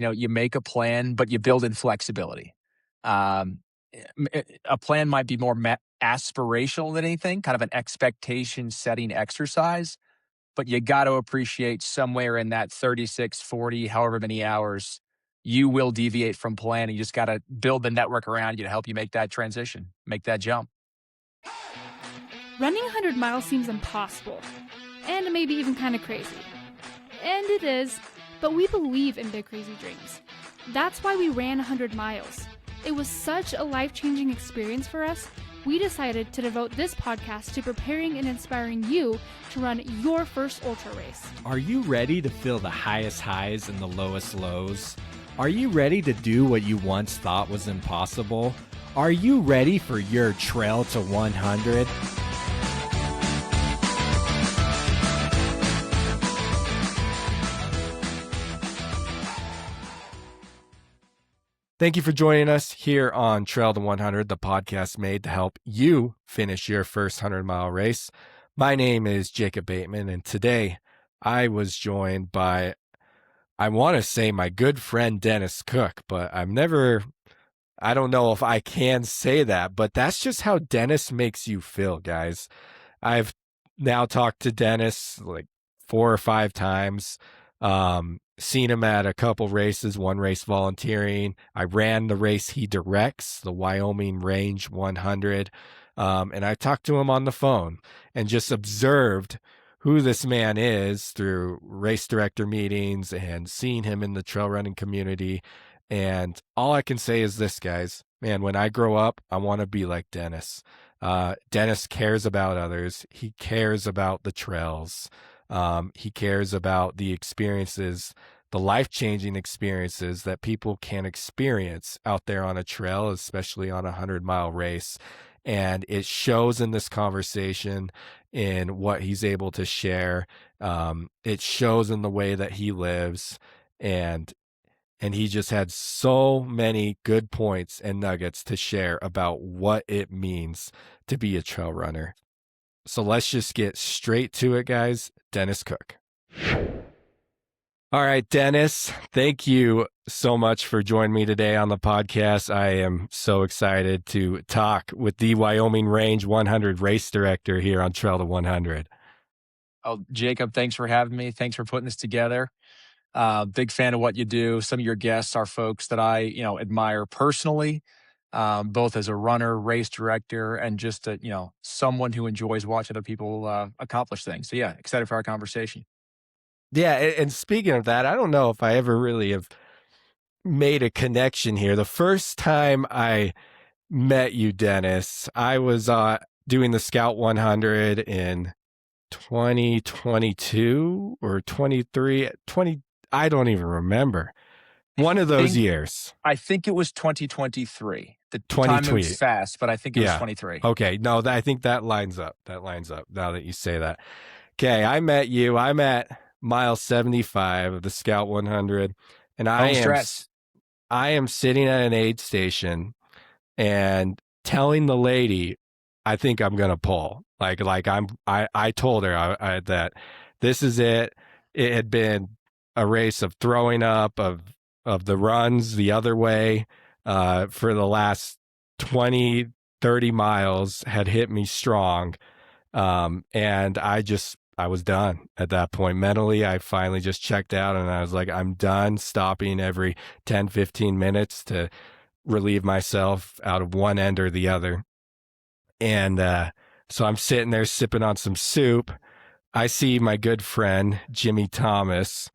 You make a plan, but you build in flexibility. Um, a plan might be more aspirational than anything, kind of an expectation setting exercise, but you got to appreciate somewhere in that 36, 40, however many hours, you will deviate from plan. And you just got to build the network around you to help you make that transition, make that jump. Running 100 miles seems impossible, and maybe even kind of crazy. And it is, but we believe in big crazy dreams. That's why we ran 100 miles. It was such a life-changing experience for us, we decided to devote this podcast to preparing and inspiring you to run your first ultra race. Are you ready to feel the highest highs and the lowest lows? Are you ready to do what you once thought was impossible? Are you ready for your trail to 100? Thank you for joining us here on Trail to 100, the podcast made to help you finish your first 100-mile race. My name is Jacob Bateman, and today I was joined by, I want to say my good friend Denis Cook, but I don't know if I can say that, but that's just how Denis makes you feel, guys. I've now talked to Denis like 4 or 5 times. Seen him at a couple races, one race volunteering. I ran the race he directs, the Wyoming Range 100. And I talked to him on the phone and just observed who this man is through race director meetings and seeing him in the trail running community. And all I can say is this, guys, man, when I grow up, I want to be like Denis. Denis cares about others. He cares about the trails. He cares about the experiences, the life-changing experiences that people can experience out there on a trail, especially on a 100-mile race. And it shows in this conversation in what he's able to share. It shows in the way that he lives. And he just had so many good points and nuggets to share about what it means to be a trail runner. So let's just get straight to it, guys. Denis Cook. All right, Denis, thank you so much for joining me today on the podcast. I am so excited to talk with the Wyoming Range 100 race director here on Trail to 100. Oh, Jacob, thanks for having me. Thanks for putting this together. Big fan of what you do. Some of your guests are folks that I, admire personally. Both as a runner, race director, and just someone who enjoys watching other people accomplish things. So yeah, excited for our conversation. Yeah, and speaking of that, I don't know if I ever really have made a connection here. The first time I met you, Denis, I was doing the Scout 100 in 2022 or 20, I don't even remember. One of those years. I think it was 2023. The 2020. time moves fast, but I think it was 23. Okay. No, I think that lines up. That lines up now that you say that. Okay. I met you. I'm at mile 75 of the Scout 100. And I am sitting at an aid station and telling the lady, I think I'm going to pull. I told her that this is it. It had been a race of throwing up, of the runs the other way for the last 20, 30 miles had hit me strong. And I was done at that point. Mentally, I finally just checked out and I was like, I'm done, stopping every 10, 15 minutes to relieve myself out of one end or the other. And so I'm sitting there sipping on some soup. I see my good friend, Jimmy Thomas.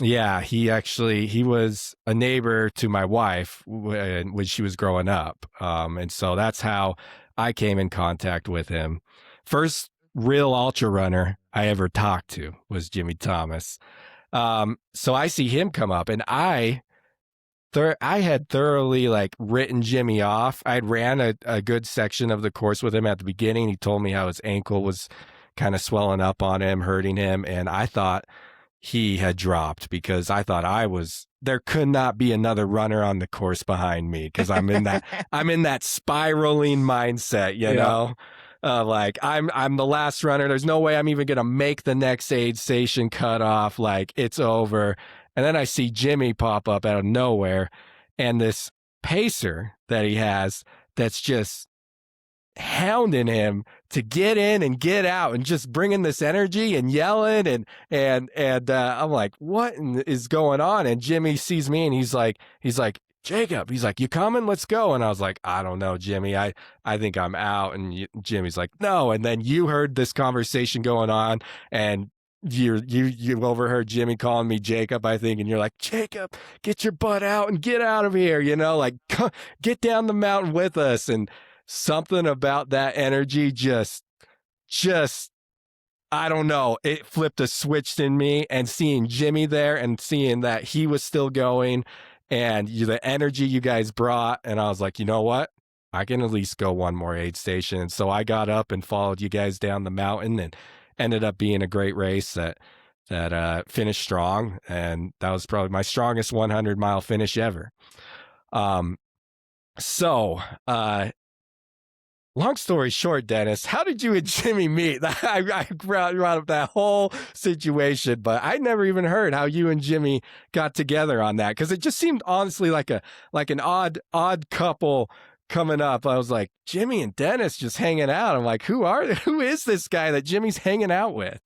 Yeah, he was a neighbor to my wife when she was growing up. And so that's how I came in contact with him. First real ultra runner I ever talked to was Jimmy Thomas. So I see him come up and I had thoroughly written Jimmy off. I'd ran a good section of the course with him at the beginning. He told me how his ankle was kind of swelling up on him, hurting him. And I thought he had dropped because I thought there could not be another runner on the course behind me because I'm in that spiraling mindset, you know, I'm the last runner. There's no way I'm even going to make the next aid station cutoff. It's over. And then I see Jimmy pop up out of nowhere, and this pacer that he has that's just hounding him to get in and get out and just bringing this energy and yelling and I'm like, what is going on? And Jimmy sees me and he's like, Jacob, he's like, you coming? Let's go. And I was like, I don't know, Jimmy. I think I'm out. And Jimmy's like, no. And then you heard this conversation going on, and you overheard Jimmy calling me Jacob, I think, and you're like, Jacob, get your butt out and get out of here, like, get down the mountain with us. And something about that energy just I don't know, it flipped a switch in me, and seeing Jimmy there and seeing that he was still going and the energy you guys brought, and I was like, you know what? I can at least go one more aid station. And so I got up and followed you guys down the mountain, and ended up being a great race that finished strong, and that was probably my strongest 100-mile finish ever. So long story short, Dennis, how did you and Jimmy meet? I brought up that whole situation, but I never even heard how you and Jimmy got together on that, because it just seemed honestly like an odd couple coming up. I was like, Jimmy and Dennis just hanging out. I'm like, who is this guy that Jimmy's hanging out with?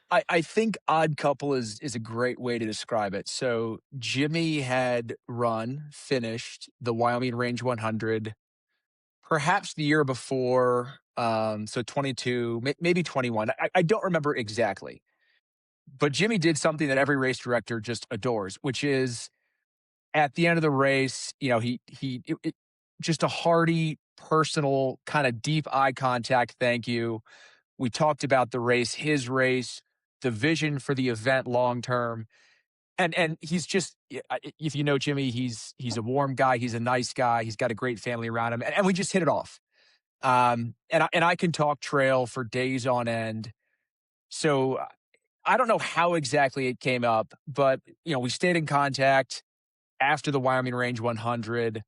I think odd couple is a great way to describe it. So Jimmy had finished the Wyoming Range 100 perhaps the year before, so 22, maybe 21. I don't remember exactly. But Jimmy did something that every race director just adores, which is at the end of the race, just a hearty, personal, kind of deep eye contact thank you. We talked about the race, his race, the vision for the event long term. And he's just, if you know Jimmy, he's a warm guy. He's a nice guy. He's got a great family around him. And we just hit it off. And I can talk trail for days on end. So I don't know how exactly it came up, but, we stayed in contact after the Wyoming Range 100.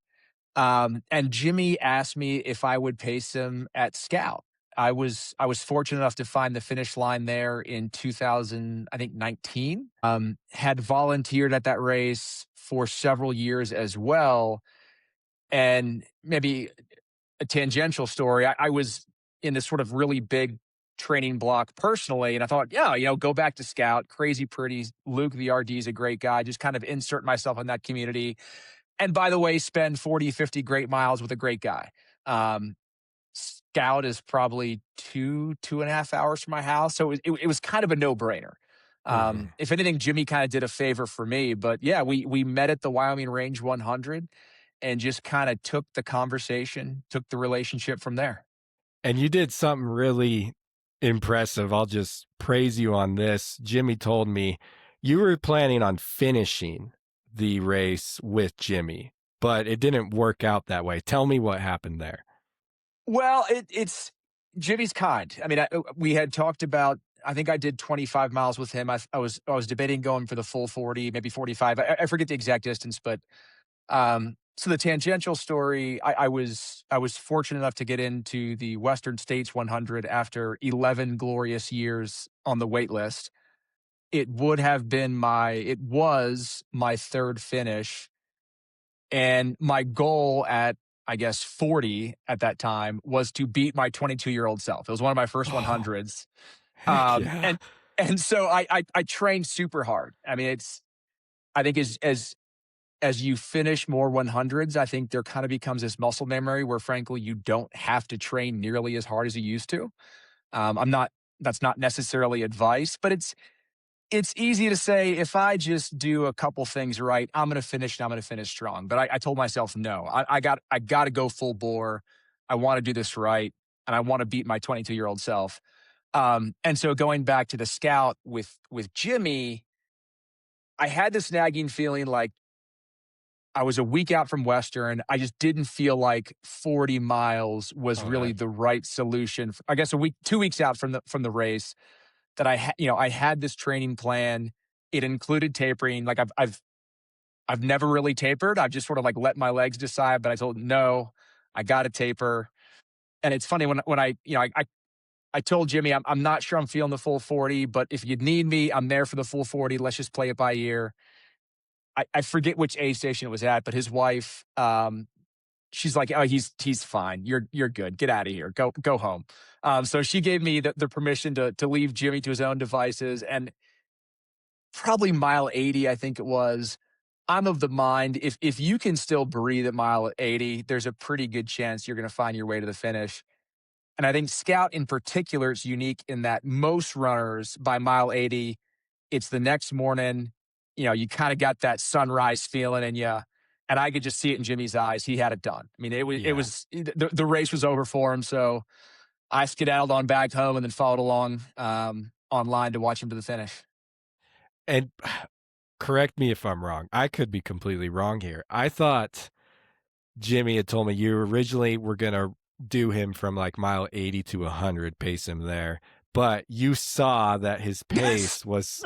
And Jimmy asked me if I would pace him at Scout. I was fortunate enough to find the finish line there in 2019. Had volunteered at that race for several years as well. And maybe a tangential story, I was in this sort of really big training block personally, and I thought, go back to Scout, crazy pretty. Luke, the RD, is a great guy. Just kind of insert myself in that community. And by the way, spend 40, 50 great miles with a great guy. Scout is probably 2.5 hours from my house. So it was kind of a no-brainer. If anything, Jimmy kind of did a favor for me. But yeah, we met at the Wyoming Range 100 and just kind of took the conversation, took the relationship from there. And you did something really impressive. I'll just praise you on this. Jimmy told me you were planning on finishing the race with Jimmy, but it didn't work out that way. Tell me what happened there. Well, it's Jimmy's kind. I mean, we had talked about, I think I did 25 miles with him. I was debating going for the full 40, maybe 45. I forget the exact distance, but so the tangential story, I was fortunate enough to get into the Western States 100 after 11 glorious years on the wait list. It was my third finish. And my goal at, I guess, 40 at that time was to beat my 22-year-old self. It was one of my first 100s. Yeah. And so I trained super hard. I mean, I think as you finish more 100s, I think there kind of becomes this muscle memory where, frankly, you don't have to train nearly as hard as you used to. That's not necessarily advice, but it's easy to say, if I just do a couple things right, I'm going to finish and I'm going to finish strong. But I told myself, no, I got to go full bore. I want to do this right. And I want to beat my 22-year-old self. And so going back to the Scout with Jimmy, I had this nagging feeling like I was a week out from Western. I just didn't feel like 40 miles was really the right solution. I guess 2 weeks out from the race, that I had this training plan. It included tapering. Like I've never really tapered. I've just sort of like let my legs decide, but I told no, I got to taper. And it's funny when I told Jimmy, I'm not sure I'm feeling the full 40, but if you need me, I'm there for the full 40. Let's just play it by ear. I forget which aid station it was at, but his wife, she's like, "Oh, he's fine. You're good. Get out of here. Go home." So she gave me the permission to leave Jimmy to his own devices, and probably mile 80, I think it was. I'm of the mind if you can still breathe at mile 80, there's a pretty good chance you're going to find your way to the finish. And I think Scout in particular is unique in that most runners by mile 80, it's the next morning. You kind of got that sunrise feeling in you. And I could just see it in Jimmy's eyes. He had it done. I mean, the race was over for him. So I skedaddled on back home and then followed along online to watch him to the finish. And correct me if I'm wrong. I could be completely wrong here. I thought Jimmy had told me you originally were going to do him from like mile 80 to 100, pace him there. But you saw that his pace was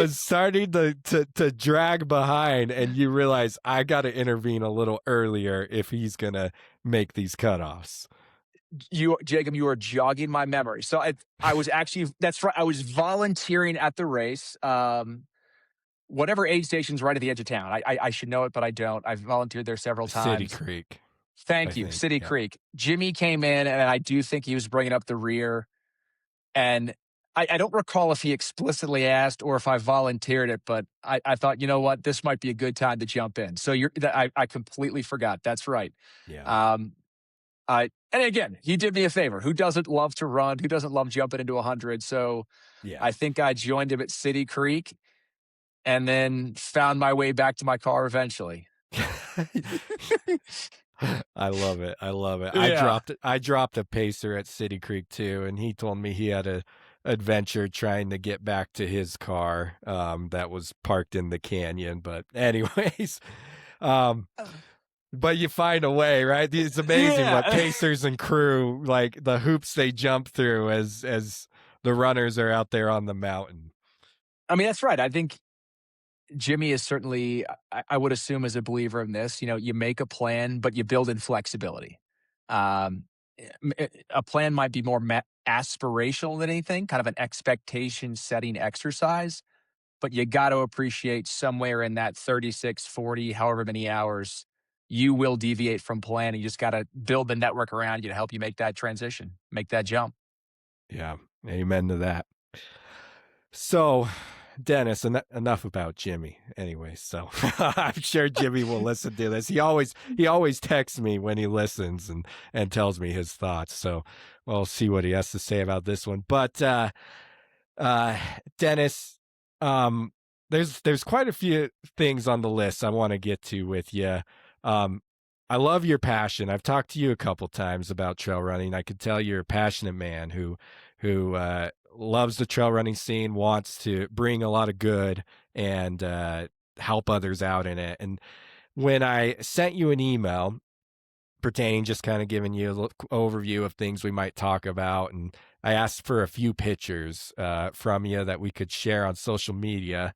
starting to drag behind, and you realize I got to intervene a little earlier if he's going to make these cutoffs. Jacob, you are jogging my memory. So I was actually, that's right. I was volunteering at the race. Whatever aid station's right at the edge of town. I should know it, but I don't. I've volunteered there several times. City Creek. Thank you. City Creek. Jimmy came in, and I do think he was bringing up the rear. And I don't recall if he explicitly asked or if I volunteered it, but I thought, you know what, this might be a good time to jump in. So I completely forgot. That's right. Yeah. And again, he did me a favor. Who doesn't love to run? Who doesn't love jumping into 100? So yeah. I think I joined him at City Creek and then found my way back to my car eventually. I love it. Yeah. I dropped a pacer at City Creek too, and he told me he had a adventure trying to get back to his car that was parked in the canyon. But anyways, but you find a way, right? It's amazing what pacers and crew, like the hoops they jump through as the runners are out there on the mountain. I mean, that's right. I think Jimmy is certainly, I would assume, is a believer in this. You make a plan, but you build in flexibility. A plan might be more aspirational than anything, kind of an expectation setting exercise, but you got to appreciate somewhere in that 36, 40, however many hours, you will deviate from plan. You just got to build the network around you to help you make that transition, make that jump. Yeah. Amen to that. So, Dennis, enough about Jimmy anyway. So I'm sure Jimmy will listen to this. He always texts me when he listens and tells me his thoughts. So we'll see what he has to say about this one. But Dennis, there's quite a few things on the list I want to get to with you. I love your passion. I've talked to you a couple times about trail running. I could tell you're a passionate man who loves the trail running scene, wants to bring a lot of good and help others out in it. And when I sent you an email pertaining, just kind of giving you a little overview of things we might talk about, and I asked for a few pictures from you that we could share on social media,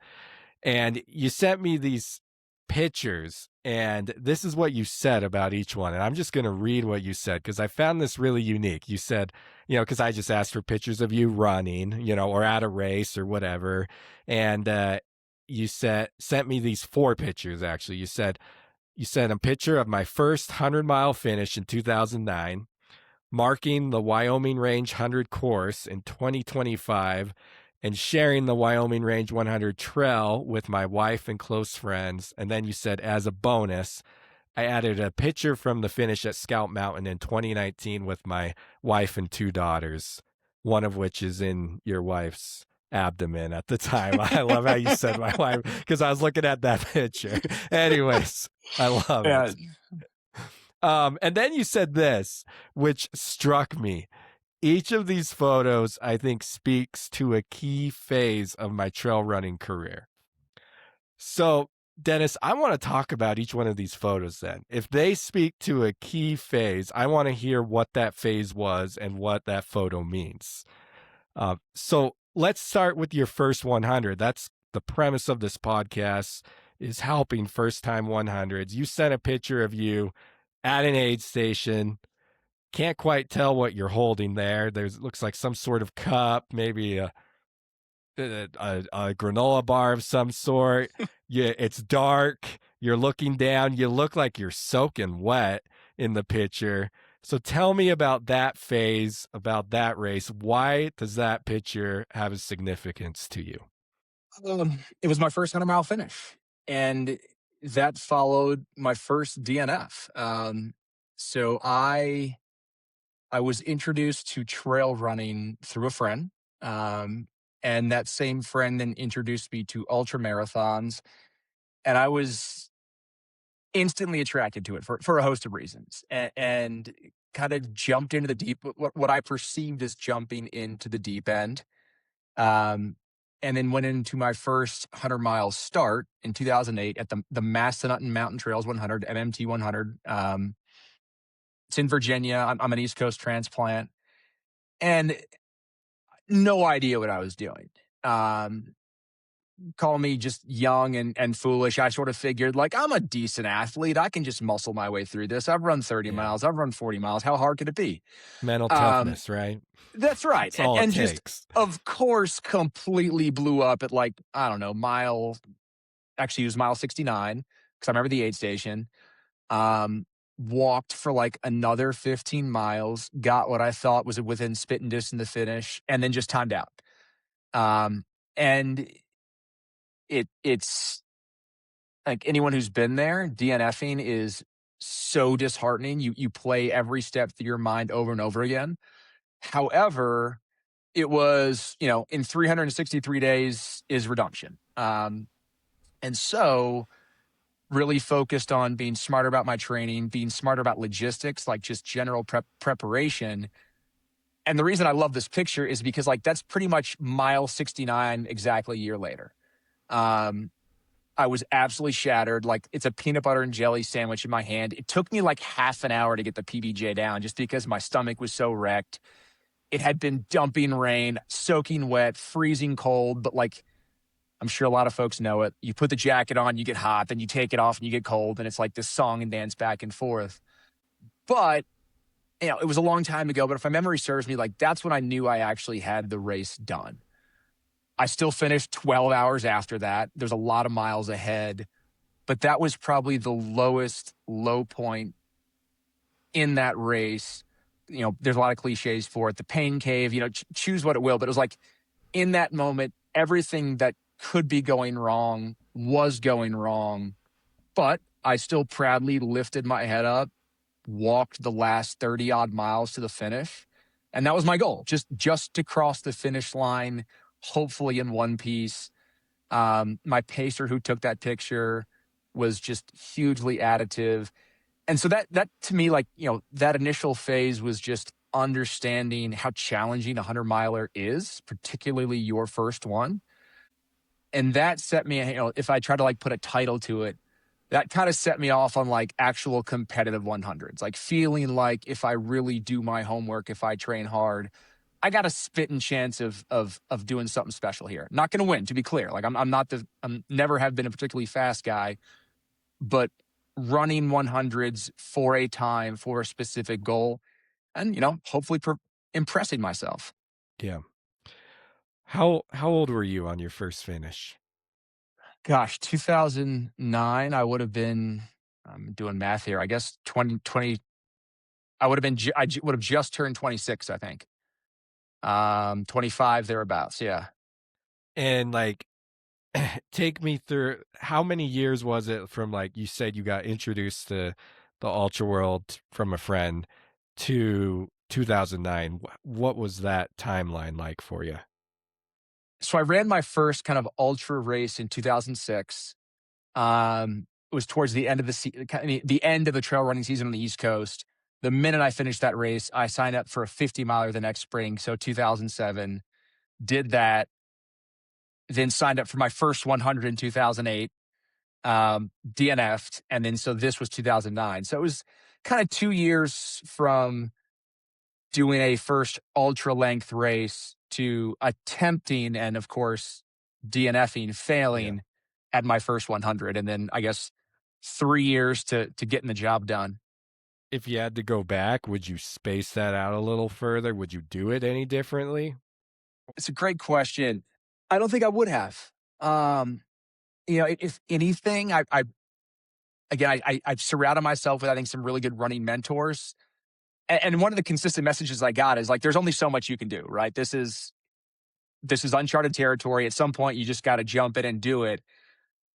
and you sent me these pictures, and this is what you said about each one. And I'm just going to read what you said because I found this really unique. You said, because I just asked for pictures of you running, or at a race or whatever. And you sent me these 4 pictures, actually. You sent a picture of my first 100-mile finish in 2009, marking the Wyoming Range 100 course in 2025, and sharing the Wyoming Range 100 trail with my wife and close friends. And then you said, as a bonus, I added a picture from the finish at Scout Mountain in 2019 with my wife and 2 daughters, one of which is in your wife's abdomen at the time. I love how you said my wife, because I was looking at that picture. Anyways, I love it. And then you said this, which struck me. Each of these photos, I think, speaks to a key phase of my trail running career. So, Dennis, I want to talk about each one of these photos then. If they speak to a key phase, I want to hear what that phase was and what that photo means. So let's start with your first 100. That's the premise of this podcast, is helping first-time 100s. You sent a picture of you at an aid station. Can't quite tell what you're holding there. Looks like some sort of cup, maybe a a granola bar of some sort. Yeah, it's dark. You're looking down. You look like you're soaking wet in the picture. So tell me about that phase, about that race. Why does that picture have a significance to you? It was my first 100-mile finish, and that followed my first DNF. So I was introduced to trail running through a friend, um, and that same friend then introduced me to ultra marathons, and I was instantly attracted to it for a host of reasons, and kind of jumped into the deep, what I perceived as jumping into the deep end. Um, and then went into my first 100-mile start in 2008 at the Massanutten Mountain Trails 100, MMT 100. It's in Virginia. I'm an East Coast transplant, and no idea what I was doing. Um, Call me just young and foolish. I sort of figured, like, I'm a decent athlete. I can just muscle my way through this. I've run 30 Yeah. miles. I've run 40 miles. How hard could it be? Mental Um, toughness, right? that's right. That's all it And just, takes. of course, completely blew up at, like, I don't know, actually it was mile 69, because I remember the aid station. Um, Walked for like another 15 miles, got what I thought was within spitting distance to finish, and then just timed out. Um, and it's like, anyone who's been there, DNFing is so disheartening. You play every step through your mind over and over again. However, it was, in 363 days is redemption. And so really focused on being smarter about my training, being smarter about logistics, like just general preparation. And the reason I love this picture is because, like, that's pretty much mile 69 exactly a year later. Um, I was absolutely shattered. Like, it's a peanut butter and jelly sandwich in my hand. It took me like half an hour to get the PBJ down just because my stomach was so wrecked. It had been dumping rain, soaking wet, freezing cold, but like, I'm sure a lot of folks know it. You put the jacket on, you get hot, then you take it off and you get cold, and it's like this song and dance back and forth. But, it was a long time ago, but if my memory serves me, like, that's when I knew I actually had the race done. I still finished 12 hours after that. There's a lot of miles ahead, but that was probably the lowest low point in that race. There's a lot of cliches for it. The pain cave, choose what it will, but it was like, in that moment, everything that could be going wrong was going wrong, but I still proudly lifted my head up, walked the last 30 odd miles to the finish. And that was my goal, just to cross the finish line, hopefully in one piece. My pacer who took that picture was just hugely additive. And so that to me, like, that initial phase was just understanding how challenging a 100-miler is, particularly your first one. And that set me, if I try to, like, put a title to it, that kind of set me off on, like, actual competitive 100s, like feeling like if I really do my homework, if I train hard, I got a spitting chance of doing something special here. Not going to win, to be clear. Like, I'm never have been a particularly fast guy, but running 100s for a time, for a specific goal, and, hopefully impressing myself. Yeah. How old were you on your first finish? Gosh, 2009, I would have been, I'm doing math here, I guess 2020. I would have been, I would have just turned 26, I think. 25 thereabouts. Yeah. And like, take me through, how many years was it from, like, you said you got introduced to the ultra world from a friend to 2009? What was that timeline like for you? So I ran my first kind of ultra race in 2006. It was towards the end of the end of the trail running season on the East Coast. The minute I finished that race, I signed up for a 50 miler the next spring. So 2007, did that, then signed up for my first 100 in 2008, DNF'd. And then, so this was 2009. So it was kind of 2 years from doing a first ultra length race to attempting, and of course, DNFing, Yeah. failing at my first 100. And then I guess 3 years to getting the job done. If you had to go back, would you space that out a little further? Would you do it any differently? It's a great question. I don't think I would have. If anything, I've surrounded myself with, I think, some really good running mentors. And one of the consistent messages I got is like, there's only so much you can do, right? This is uncharted territory. At some point, you just got to jump in and do it.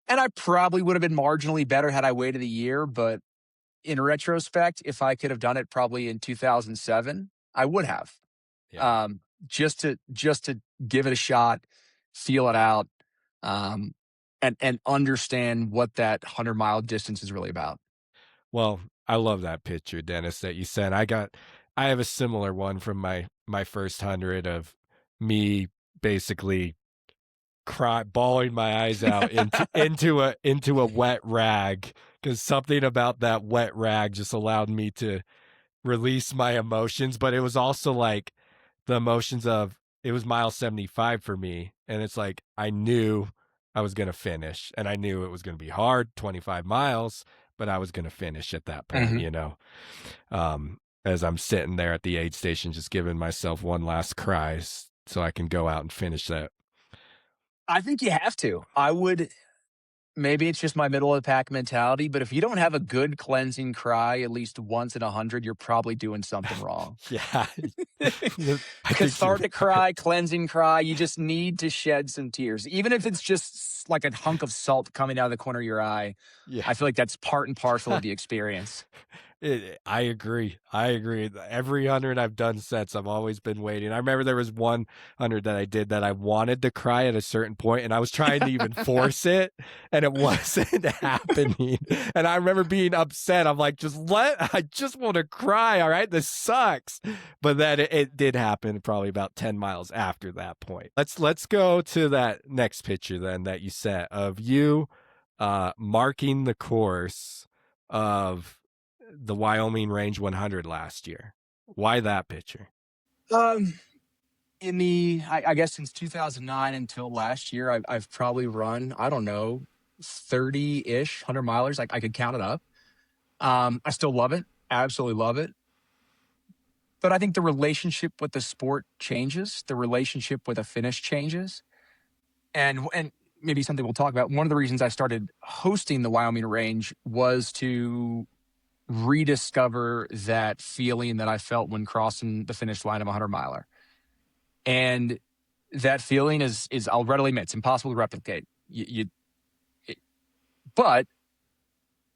And I probably would have been marginally better had I waited a year. But in retrospect, if I could have done it probably in 2007, I would have. Yeah. Just to give it a shot, feel it out, and understand what that 100-mile distance is really about. Well, I love that picture, Dennis, that you sent. I have a similar one from my first 100 of me basically bawling my eyes out into a wet rag, because something about that wet rag just allowed me to release my emotions. But it was also like the emotions of, it was mile 75 for me, and it's like I knew I was going to finish, and I knew it was going to be hard, 25 miles, but I was going to finish at that point, as I'm sitting there at the aid station just giving myself one last cry so I can go out and finish that. I think you have to. I would. Maybe it's just my middle of the pack mentality, but if you don't have a good cleansing cry at least once in 100, you're probably doing something wrong. Yeah. Cathartic cry, cleansing cry, you just need to shed some tears. Even if it's just like a hunk of salt coming out of the corner of your eye. Yeah. I feel like that's part and parcel of the experience. I agree. Every 100 I've done since, I've always been waiting. I remember there was 100 that I did that I wanted to cry at a certain point, and I was trying to even force it, and it wasn't happening. And I remember being upset. I'm like, I just want to cry. All right, this sucks. But then it did happen probably about 10 miles after that point. Let's go to that next picture then that you sent of you marking the course of the Wyoming Range 100 last year. Why that picture? I guess since 2009 until last year, I've probably run, I don't know, 30-ish 100 milers. I could count it up. I still love it. Absolutely love it. But I think the relationship with the sport changes. The relationship with a finish changes. And maybe something we'll talk about. One of the reasons I started hosting the Wyoming Range was to rediscover that feeling that I felt when crossing the finish line of a 100-miler. And that feeling is I'll readily admit, it's impossible to replicate. But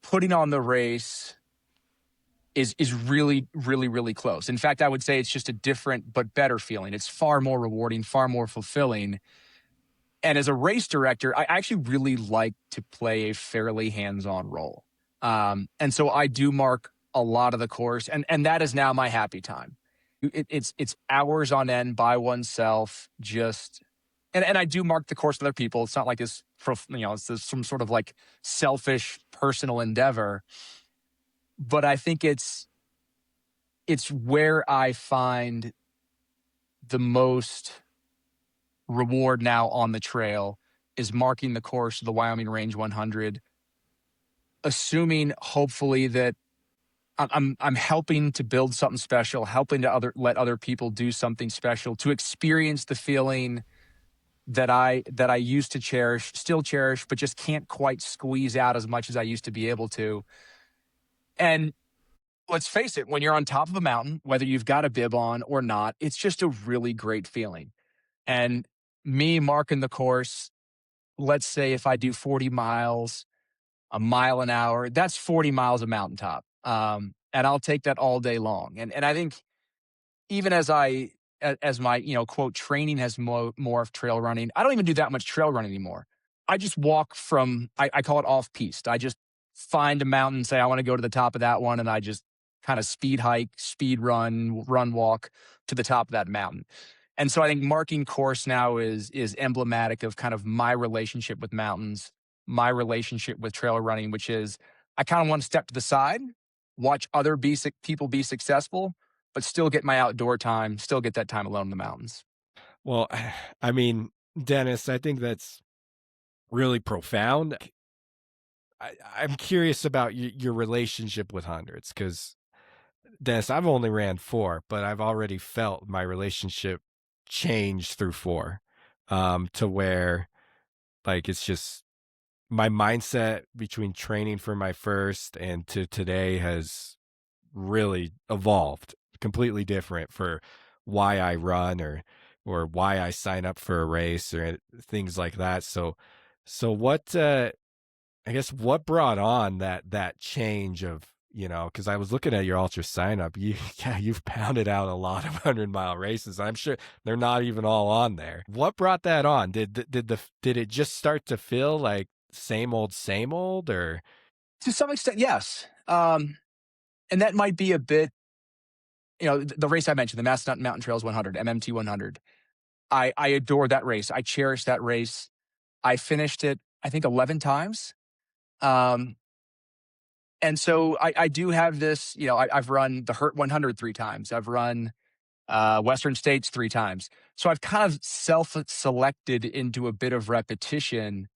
putting on the race is really, really, really close. In fact, I would say it's just a different but better feeling. It's far more rewarding, far more fulfilling. And as a race director, I actually really like to play a fairly hands-on role. And so I do mark a lot of the course, and that is now my happy time. It's hours on end by oneself, and I do mark the course with other people. It's not like it's some sort of like selfish personal endeavor, but I think it's where I find the most reward now on the trail is marking the course of the Wyoming Range 100. Assuming hopefully that I'm helping to build something special, helping to let other people do something special, to experience the feeling that I used to cherish, still cherish, but just can't quite squeeze out as much as I used to be able to. And let's face it, when you're on top of a mountain, whether you've got a bib on or not, it's just a really great feeling. And me marking the course, let's say if I do 40 miles, a mile an hour, that's 40 miles of mountaintop. And I'll take that all day long. And I think even as my, quote, training has morphed trail running, I don't even do that much trail running anymore. I just walk I call it off piste. I just find a mountain, say, I want to go to the top of that one. And I just kind of speed hike, speed run, walk to the top of that mountain. And so I think marking course now is emblematic of kind of my relationship with mountains, my relationship with trail running, which is I kind of want to step to the side, watch other people be successful, but still get my outdoor time, still get that time alone in the mountains. Well, I mean, Dennis, I think that's really profound. I'm curious about your relationship with hundreds, because Dennis, I've only ran 4, but I've already felt my relationship change through 4. to where like it's just my mindset between training for my first and to today has really evolved, completely different for why I run or why I sign up for a race or things like that. So what I guess what brought on that change of, because I was looking at your ultra sign up, you've pounded out a lot of 100-mile races. I'm sure they're not even all on there. What brought that on? Did it just start to feel like same old, or? To some extent, yes. And that might be a bit, the race I mentioned, the Massanutten Mountain Trails 100, MMT 100. I adore that race. I cherish that race. I finished it, I think, 11 times. Um, and so I do have this, I've run the Hurt 100 3 times. I've run Western States 3 times. So I've kind of self-selected into a bit of repetition.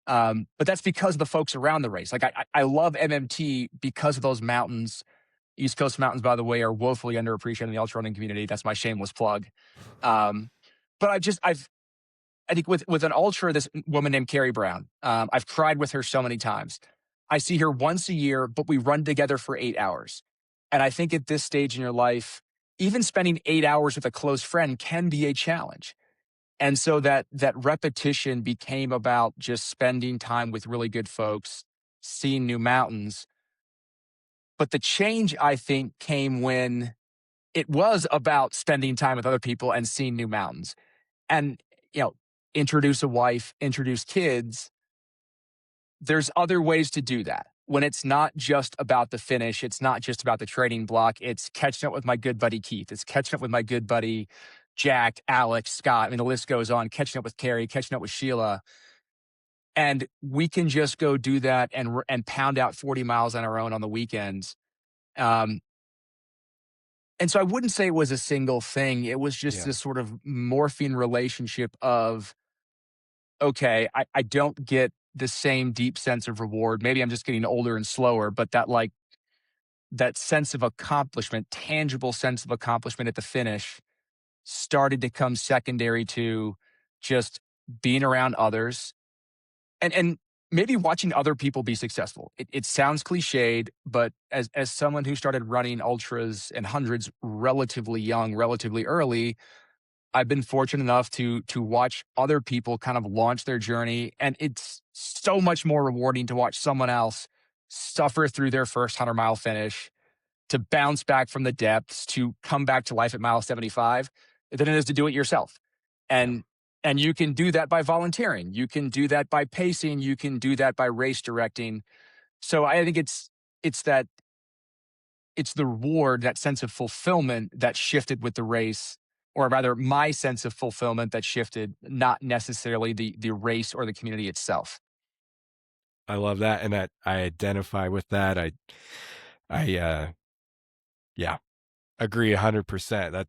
But that's because of the folks around the race. Like I love MMT because of those mountains. East Coast mountains, by the way, are woefully underappreciated in the ultra running community. That's my shameless plug. Um, but I think with an ultra, this woman named Carrie Brown, I've cried with her so many times. I see her once a year, but we run together for 8 hours. And I think at this stage in your life, even spending 8 hours with a close friend can be a challenge. And so that repetition became about just spending time with really good folks, seeing new mountains. But the change, I think, came when it was about spending time with other people and seeing new mountains. And, introduce a wife, introduce kids. There's other ways to do that. When it's not just about the finish, it's not just about the training block, it's catching up with my good buddy Keith. It's catching up with my good buddy Jack, Alex, Scott. I mean, the list goes on, catching up with Carrie, catching up with Sheila. And we can just go do that and pound out 40 miles on our own on the weekends. Um, and so I wouldn't say it was a single thing. It was just Yeah. this sort of morphine relationship of, okay, I don't get the same deep sense of reward. Maybe I'm just getting older and slower, but that sense of accomplishment, tangible sense of accomplishment at the finish started to come secondary to just being around others and maybe watching other people be successful. It sounds cliched, but as someone who started running ultras and hundreds relatively young, relatively early, I've been fortunate enough to watch other people kind of launch their journey, and it's so much more rewarding to watch someone else suffer through their first 100-mile finish, to bounce back from the depths, to come back to life at mile 75, than it is to do it yourself. Yeah. And you can do that by volunteering. You can do that by pacing. You can do that by race directing. So I think it's the reward, that sense of fulfillment that shifted with the race, or rather my sense of fulfillment that shifted, not necessarily the race or the community itself. I love that, and that I identify with that. Yeah, agree 100%.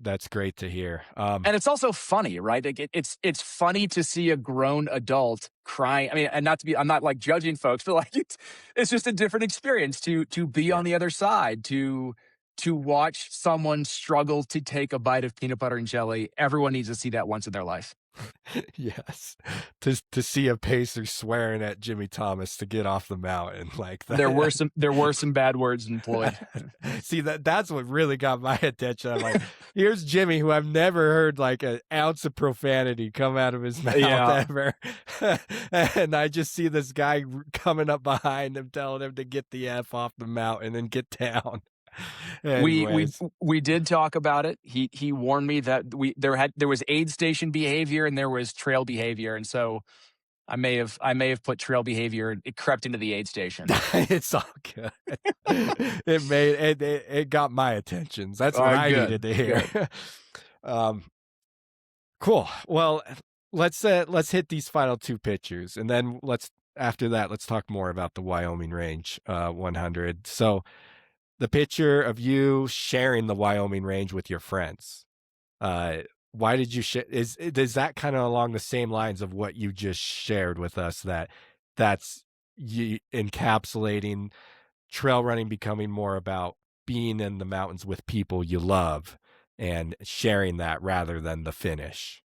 That's great to hear. And it's also funny, right? Like it's funny to see a grown adult crying. I mean, and I'm not like judging folks, but like it's just a different experience to be Yeah. on the other side, to watch someone struggle to take a bite of peanut butter and jelly. Everyone needs to see that once in their life. Yes, to see a pacer swearing at Jimmy Thomas to get off the mountain like that. There were some bad words employed. See, that's what really got my attention. I'm like, here's Jimmy, who I've never heard like an ounce of profanity come out of his mouth ever, and I just see this guy coming up behind him, telling him to get the F off the mountain and get down. We did talk about it. He warned me that there was aid station behavior and there was trail behavior, and so I may have put trail behavior. It crept into the aid station. It's all good. It got my attention. That's what I needed to hear. Cool. Well, let's hit these final two pictures, and then after that let's talk more about the Wyoming Range 100. So, the picture of you sharing the Wyoming Range with your friends. Why did you share? Is that kind of along the same lines of what you just shared with us? That's you encapsulating trail running becoming more about being in the mountains with people you love and sharing that rather than the finish.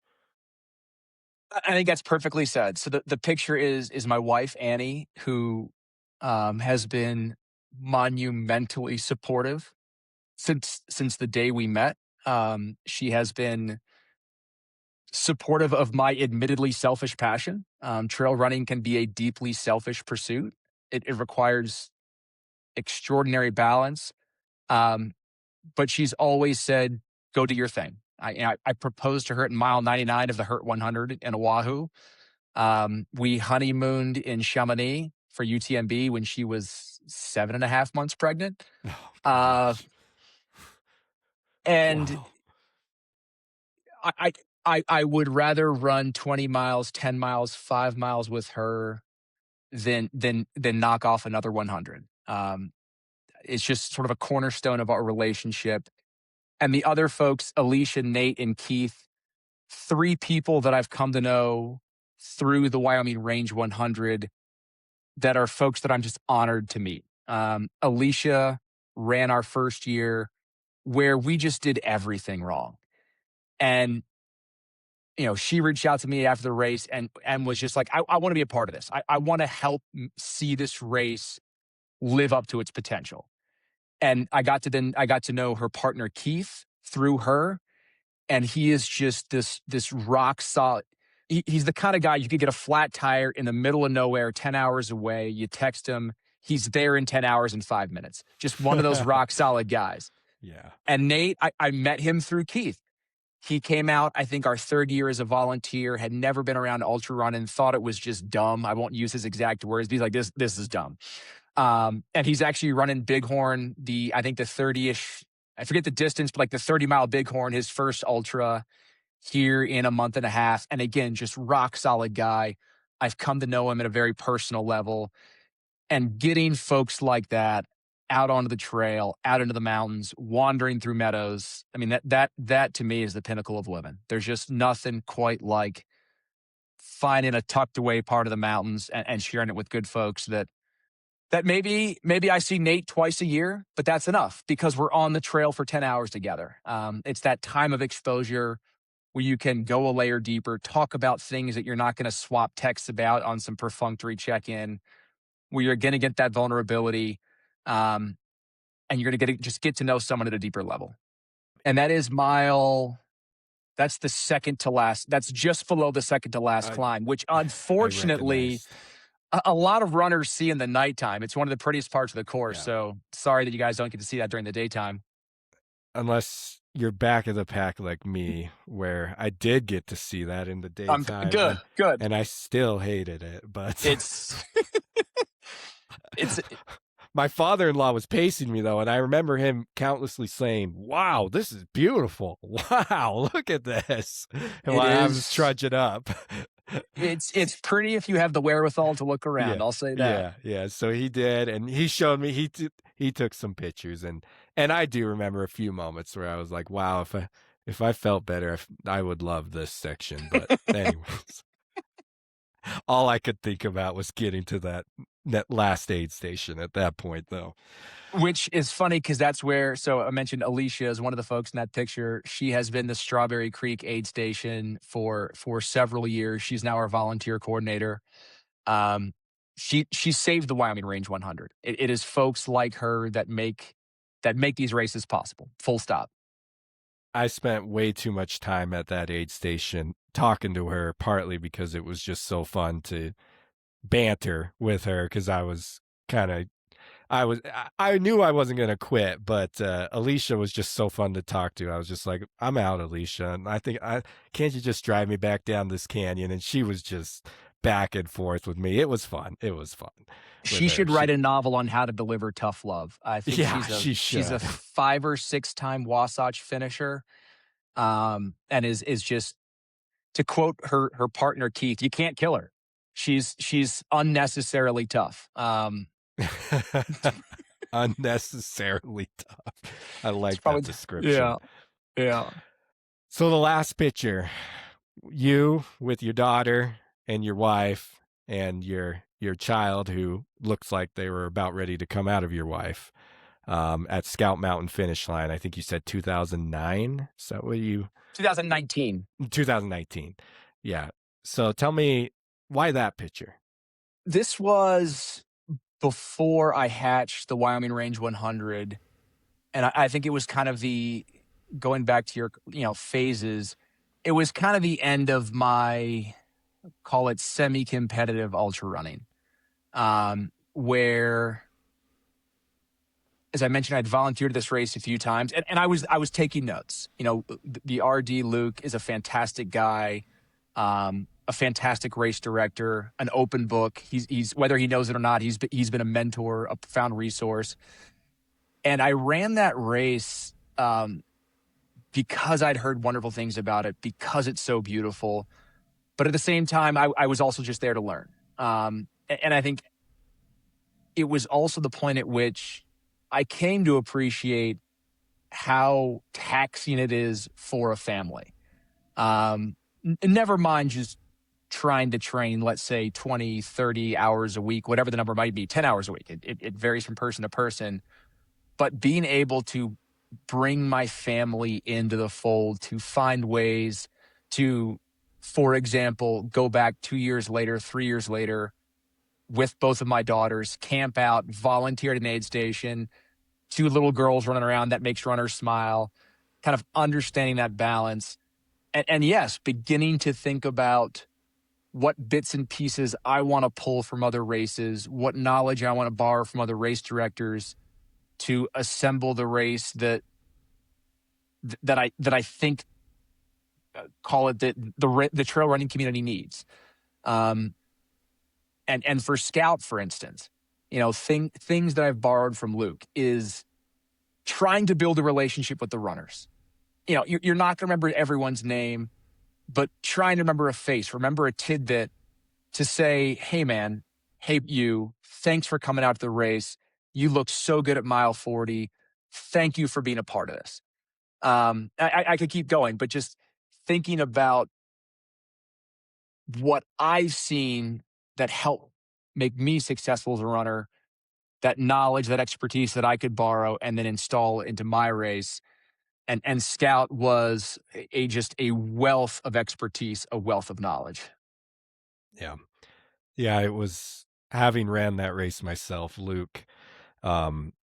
I think that's perfectly said. So the picture is my wife, Annie, who has been monumentally supportive since the day we met. She has been supportive of my admittedly selfish passion. Trail running can be a deeply selfish pursuit. It requires extraordinary balance. Um, but she's always said, "Go do your thing." I proposed to her at mile 99 of the Hurt 100 in Oahu. We honeymooned in Chamonix for UTMB when she was 7.5 months pregnant. Oh, Uh, gosh. and Wow. I would rather run 20 miles, 10 miles, 5 miles with her than knock off another 100. It's just sort of a cornerstone of our relationship. And the other folks, Alicia, Nate, and Keith, 3 people that I've come to know through the Wyoming Range 100 that are folks that I'm just honored to meet. Alicia ran our first year where we just did everything wrong. And, she reached out to me after the race and was just like, I want to be a part of this. I want to help see this race live up to its potential. And I got to know her partner, Keith, through her. And he is just this rock solid. He's the kind of guy you could get a flat tire in the middle of nowhere, 10 hours away. You text him, he's there in 10 hours and 5 minutes. Just one of those rock solid guys. Yeah. And Nate, I met him through Keith. He came out, I think, our 3rd year as a volunteer, had never been around Ultrarunning, thought it was just dumb. I won't use his exact words, but he's like, this is dumb. And he's actually running Bighorn, I think the 30-ish, I forget the distance, but like the 30-mile Bighorn, his first ultra here in a month and a half. And again, just rock solid guy. I've come to know him at a very personal level. And getting folks like that out onto the trail, out into the mountains, wandering through meadows. I mean, that to me is the pinnacle of living. There's just nothing quite like finding a tucked away part of the mountains and sharing it with good folks that maybe I see Nate twice a year, but that's enough because we're on the trail for 10 hours together. It's that time of exposure where you can go a layer deeper, talk about things that you're not going to swap texts about on some perfunctory check-in, where you're going to get that vulnerability, and you're going to just get to know someone at a deeper level. And that is that's the second to last. That's just below the second to last climb, which unfortunately a lot of runners see in the nighttime. It's one of the prettiest parts of the course. Yeah. So sorry that you guys don't get to see that during the daytime. Unless you're back of the pack like me, where I did get to see that in the daytime. Good. And I still hated it, but it's my father-in-law was pacing me though, and I remember him countlessly saying, "Wow, this is beautiful. Wow, look at this." And while I was trudging up. It's pretty if you have the wherewithal to look around. I'll say that. Yeah. So he did, and he showed me. He took some pictures, and I do remember a few moments where I was like, "Wow, if I felt better, I would love this section." But anyways, all I could think about was getting to that last aid station at that point, though. Which is funny because that's where, so I mentioned Alicia is one of the folks in that picture. She has been the Strawberry Creek aid station for several years. She's now our volunteer coordinator. She saved the Wyoming Range 100. It is folks like her that make these races possible. Full stop. I spent way too much time at that aid station talking to her, partly because it was just so fun to banter with her, because I knew I wasn't going to quit, but Alicia was just so fun to talk to. I was just like, "I'm out, Alicia. And can't you just drive me back down this canyon?" And she was just back and forth with me. It was fun. She should write a novel on how to deliver tough love. I think she's a 5 or 6 time Wasatch finisher. And is just, to quote her partner, Keith, you can't kill her. She's unnecessarily tough. Unnecessarily tough. I like that description. Yeah. So the last picture, you with your daughter and your wife and your child, who looks like they were about ready to come out of your wife, at Scout Mountain finish line. I think you said 2009. So what 2019. 2019. Yeah. So tell me, why that picture? This was before I hatched the Wyoming Range 100, and I think it was kind of going back to your phases. It was kind of the end of my, call it, semi-competitive ultra running, where, as I mentioned, I'd volunteered this race a few times, and I was taking notes. The RD Luke is a fantastic guy, a fantastic race director, an open book. He's whether he knows it or not, he's been a mentor, a profound resource. And I ran that race because I'd heard wonderful things about it, because it's so beautiful. But at the same time, I was also just there to learn. And I think it was also the point at which I came to appreciate how taxing it is for a family. Never mind just trying to train, let's say 20, 30 hours a week, whatever the number might be, 10 hours a week. It varies from person to person. But being able to bring my family into the fold, to find ways to, for example, go back 2 years later, 3 years later, with both of my daughters, camp out, volunteer at an aid station, 2 little girls running around, that makes runners smile, kind of understanding that balance. And yes, beginning to think about what bits and pieces I want to pull from other races, what knowledge I want to borrow from other race directors to assemble the race that I think, call it, the trail running community needs. And for Scout, for instance, things that I've borrowed from Luke is trying to build a relationship with the runners. You're not going to remember everyone's name, but trying to remember a face, remember a tidbit to say, hey man, hey you, thanks for coming out to the race. You look so good at mile 40. Thank you for being a part of this. I could keep going, but just thinking about what I've seen that helped make me successful as a runner, that knowledge, that expertise that I could borrow and then install into my race. And Scout was just a wealth of expertise, a wealth of knowledge. Yeah. Yeah, it was, having ran that race myself, Luke. Um,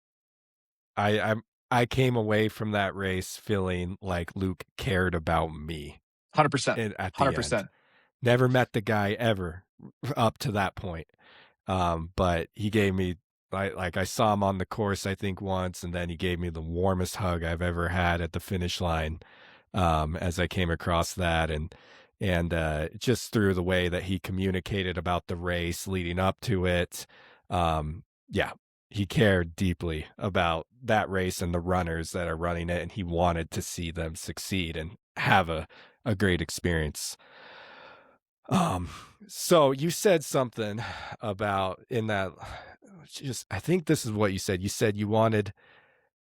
I came away from that race feeling like Luke cared about me 100%. at the end. 100%. Never met the guy ever up to that point. But he gave me, like I saw him on the course, I think once, and then he gave me the warmest hug I've ever had at the finish line, as I came across that. And just through the way that he communicated about the race leading up to it. Yeah, he cared deeply about that race and the runners that are running it, and he wanted to see them succeed and have a great experience. So you said something about in that, just, I think this is what you said. You said you wanted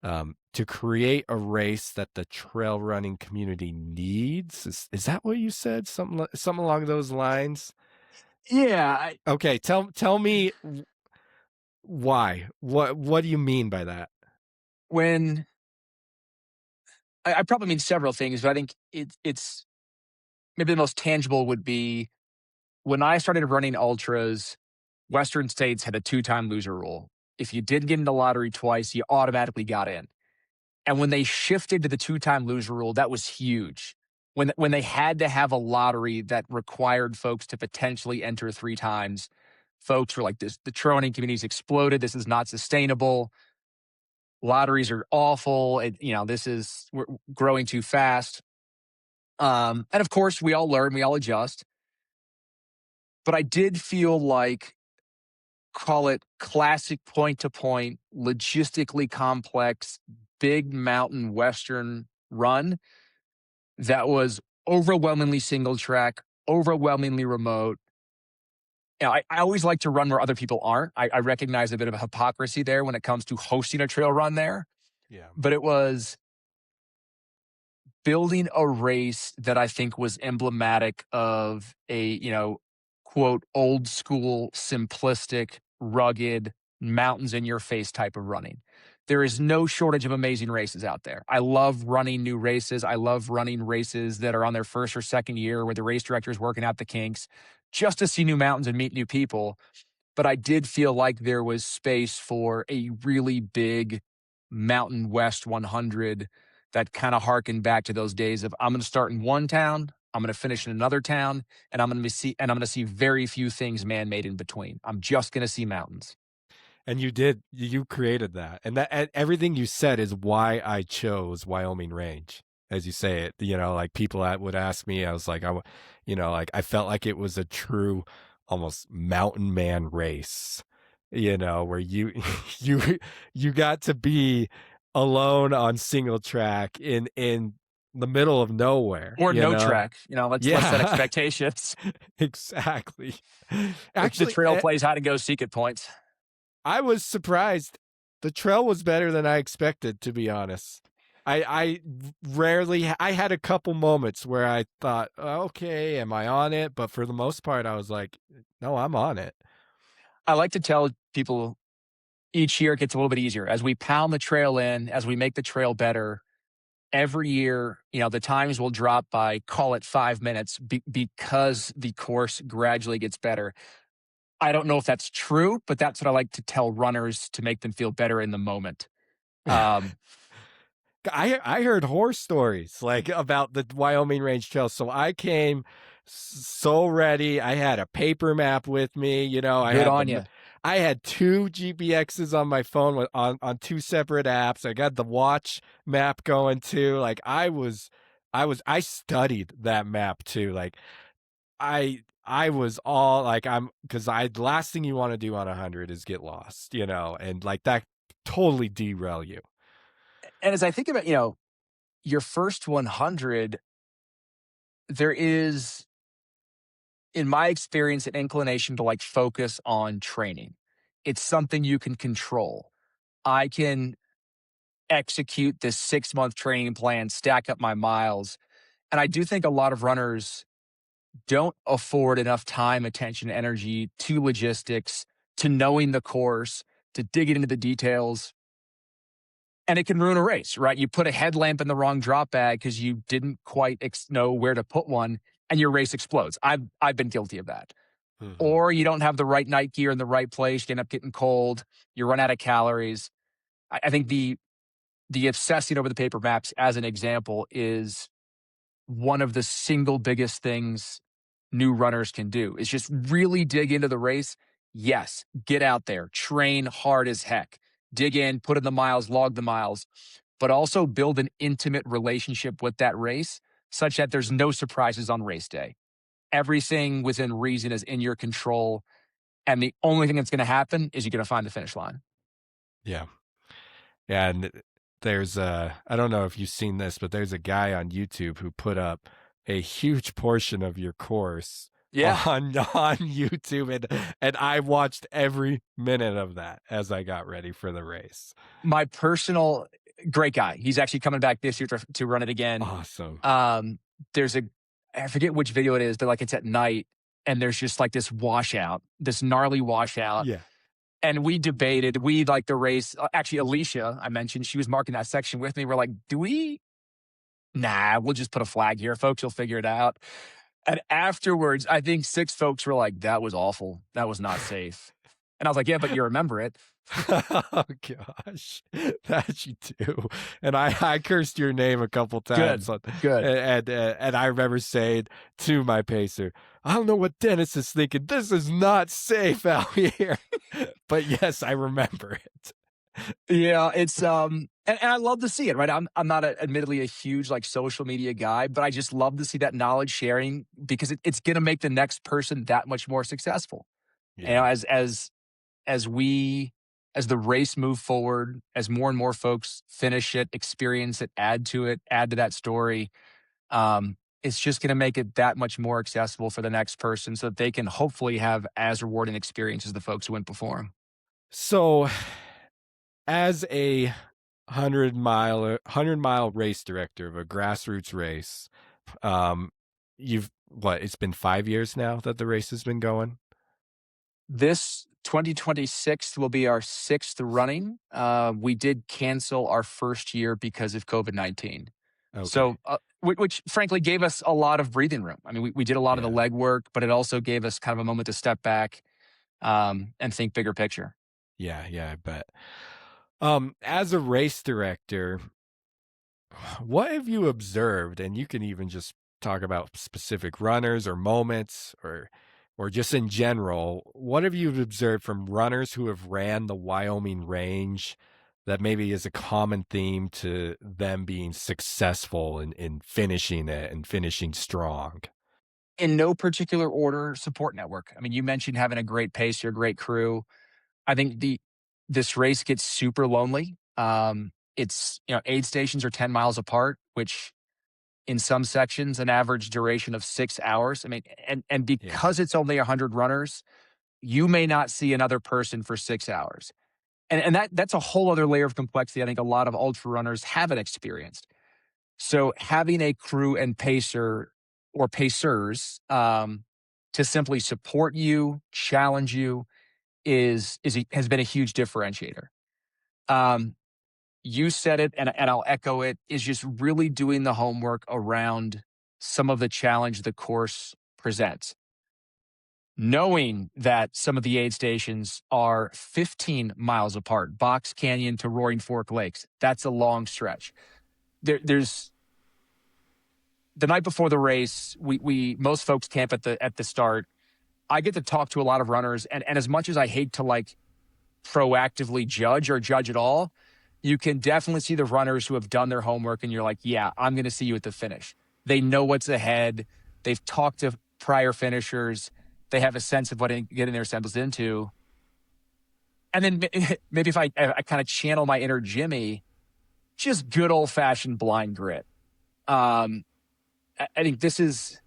to create a race that the trail running community needs. Is that what you said? Something along those lines? Yeah. Okay, tell me why. What do you mean by that? When I probably mean several things, but I think it's maybe the most tangible would be when I started running ultras. Western states had a 2-time loser rule. If you did get in the lottery twice, you automatically got in. And when they shifted to the 2-time loser rule, that was huge. When they had to have a lottery that required folks to potentially enter 3 times, folks were like, "This, the training community's exploded. This is not sustainable. Lotteries are awful. We're growing too fast." And of course, we all learn, we all adjust. But I did feel like, call it, classic point-to-point, logistically complex, big mountain Western run that was overwhelmingly single track, overwhelmingly remote. I always like to run where other people aren't. I recognize a bit of a hypocrisy there when it comes to hosting a trail run there. Yeah. But it was building a race that I think was emblematic of a, quote, old school, simplistic, rugged, mountains in your face type of running. there is no shortage of amazing races out there. I love running new races. I love running races that are on their first or second year where the race director is working out the kinks just to see new mountains and meet new people. But I did feel like there was space for a really big Mountain West 100 that kind of harkened back to those days of I'm going to start in one town, I'm going to finish in another town, and I'm going to see very few things man-made in between. I'm just going to see mountains. And you created that. And everything you said is why I chose Wyoming Range, as you say it. Like people would ask me, I was like, I felt like it was a true, almost mountain man race, where you, you got to be alone on single track in the middle of nowhere. Or no track. Let's set expectations. Exactly. Actually, the trail plays hide and go seek at points. I was surprised. The trail was better than I expected, to be honest. I had a couple moments where I thought, okay, am I on it? But for the most part, I was like, no, I'm on it. I like to tell people each year it gets a little bit easier. As we pound the trail in, as we make the trail better, every year, the times will drop by, call it 5 minutes because the course gradually gets better. I don't know if that's true, but that's what I like to tell runners to make them feel better in the moment. I heard horror stories like about the Wyoming Range Trail. So I came so ready. I had a paper map with me. I had 2 GPXs on my phone on 2 separate apps. I got the watch map going too. Like I studied that map too. Like I was all like, the last thing you want to do on 100 is get lost, and like that totally derail you. And as I think about, your first 100, there is, in my experience, an inclination to like focus on training. It's something you can control. I can execute this 6-month training plan, stack up my miles. And I do think a lot of runners don't afford enough time, attention, energy to logistics, to knowing the course, to digging into the details. And it can ruin a race, right? You put a headlamp in the wrong drop bag because you didn't quite know where to put one, and your race explodes. I've been guilty of that. Mm-hmm. Or you don't have the right night gear in the right place. You end up getting cold. You run out of calories. I think the obsessing over the paper maps, as an example, is one of the single biggest things new runners can do, is just really dig into the race. Yes, get out there, train hard as heck, dig in, put in the miles, log the miles, but also build an intimate relationship with that race such that there's no surprises on race day. Everything within reason is in your control. And the only thing that's going to happen is you're going to find the finish line. Yeah. Yeah. And there's I don't know if you've seen this, but there's a guy on YouTube who put up a huge portion of your course on YouTube. And I watched every minute of that as I got ready for the race. My personal great guy. He's actually coming back this year to run it again. Awesome. There's I forget which video it is, but like it's at night and there's just like this gnarly washout. Yeah. And we debated, we like the race. Actually, Alicia, I mentioned, she was marking that section with me. We're like, we'll just put a flag here, folks. You'll figure it out. And afterwards, I think 6 folks were like, that was awful. That was not safe. And I was like, yeah, but you remember it. Oh, gosh. That you do. And I cursed your name a couple times. Good. And I remember saying to my pacer, I don't know what Dennis is thinking. This is not safe out here. But yes, I remember it. Yeah, it's and I love to see it, right? I'm not admittedly a huge like social media guy, but I just love to see that knowledge sharing because it's going to make the next person that much more successful. Yeah. As the race move forward, as more and more folks finish it, experience it, add to that story, it's just going to make it that much more accessible for the next person so that they can hopefully have as rewarding experience as the folks who went before them. So as a 100-mile race director of a grassroots race, it's been 5 years now that the race has been going? This 2026 will be our 6th running. We did cancel our first year because of COVID-19. Okay. So, which frankly gave us a lot of breathing room. I mean, we did a lot of the Yeah. legwork, but it also gave us kind of a moment to step back and think bigger picture. Yeah, I bet. As a race director, what have you observed? And you can even just talk about specific runners or moments or just in general. What have you observed from runners who have ran the Wyoming Range that maybe is a common theme to them being successful in finishing it and finishing strong? In no particular order, support network. I mean, you mentioned having a great pace, your great crew. I think this race gets super lonely. It's aid stations are 10 miles apart, which in some sections an average duration of 6 hours. I mean, and Yeah. because it's only 100 runners, you may not see another person for 6 hours, and that's a whole other layer of complexity. I think a lot of ultra runners haven't experienced. So having a crew and pacer or pacers to simply support you, challenge you, has been a huge differentiator. Um, you said it, and I'll echo it, is just really doing the homework around some of the challenge the course presents. Knowing that some of the aid stations are 15 miles apart, Box Canyon to Roaring Fork Lakes, that's a long stretch. There's the night before the race, we most folks camp at the start. I get to talk to a lot of runners, and as much as I hate to like proactively judge or judge at all, you can definitely see the runners who have done their homework and you're like, yeah, I'm going to see you at the finish. They know what's ahead. They've talked to prior finishers. They have a sense of what getting themselves into. And then maybe if I kind of channel my inner Jimmy, just good old fashioned blind grit. I think this is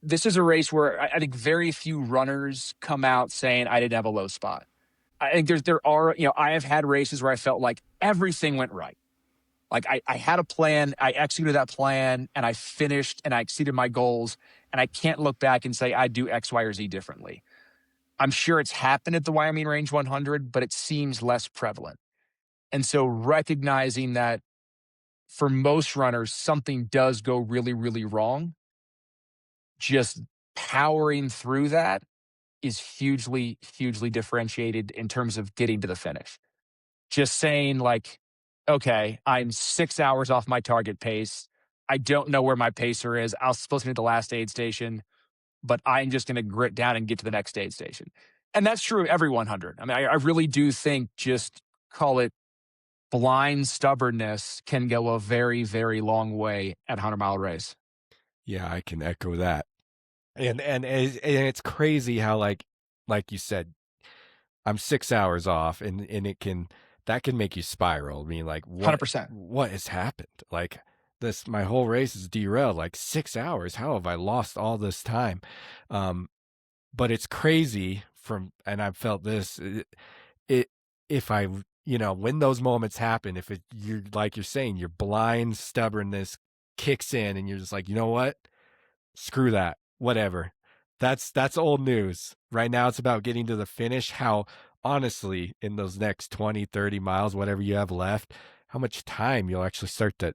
a race where I think very few runners come out saying I didn't have a low spot. I think there are, I have had races where I felt like everything went right. Like I had a plan, I executed that plan, and I finished and I exceeded my goals. And I can't look back and say I'd do X, Y, or Z differently. I'm sure it's happened at the Wyoming Range 100, but it seems less prevalent. And so recognizing that for most runners, something does go really, really wrong, just powering through that is hugely, hugely differentiated in terms of getting to the finish. Just saying like, okay, I'm 6 hours off my target pace. I don't know where my pacer is. I was supposed to be at the last aid station, but I'm just going to grit down and get to the next aid station. And that's true of every 100. I mean, I really do think just call it blind stubbornness can go a very, very long way at 100-mile race. Yeah, I can echo that. And it's crazy how like you said, I'm 6 hours off, and that can make you spiral. I mean, like 100%. what has happened? Like my whole race is derailed. Like 6 hours. How have I lost all this time? But it's crazy and I've felt this. If I when those moments happen, if you're like you're saying, your blind stubbornness kicks in, and you're just like, you know what? Screw that. Whatever. That's old news. Right now it's about getting to the finish. How honestly, in those next 20, 30 miles, whatever you have left, how much time you'll actually start to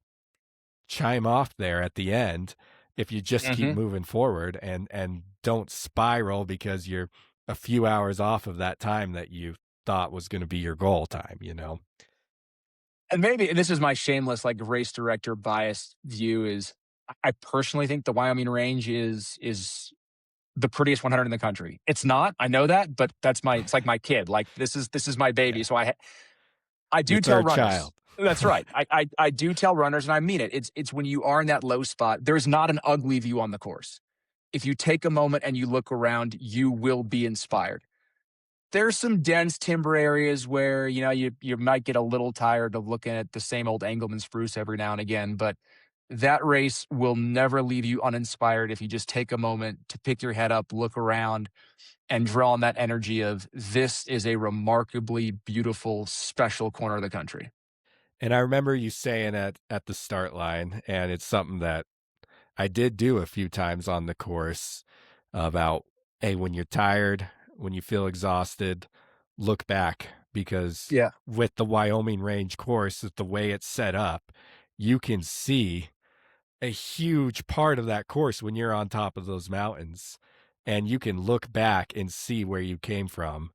chime off there at the end if you just keep moving forward and don't spiral because you're a few hours off of that time that you thought was going to be your goal time, And maybe this is my shameless like race director biased view is I personally think the Wyoming Range is the prettiest 100 in the country. It's not, I know that, but it's like my kid. Like this is my baby. Yeah. So I do Your tell third runners. child. That's right. I do tell runners, and I mean it. It's when you are in that low spot, there's not an ugly view on the course. If you take a moment and you look around, you will be inspired. There's some dense timber areas where, you might get a little tired of looking at the same old Engelmann spruce every now and again, but that race will never leave you uninspired if you just take a moment to pick your head up, look around, and draw on that energy of this is a remarkably beautiful, special corner of the country. And I remember you saying at the start line, and it's something that I did do a few times on the course about, hey, when you're tired, when you feel exhausted, look back, because Yeah. with the Wyoming Range course, with the way it's set up, you can see a huge part of that course when you're on top of those mountains, and you can look back and see where you came from,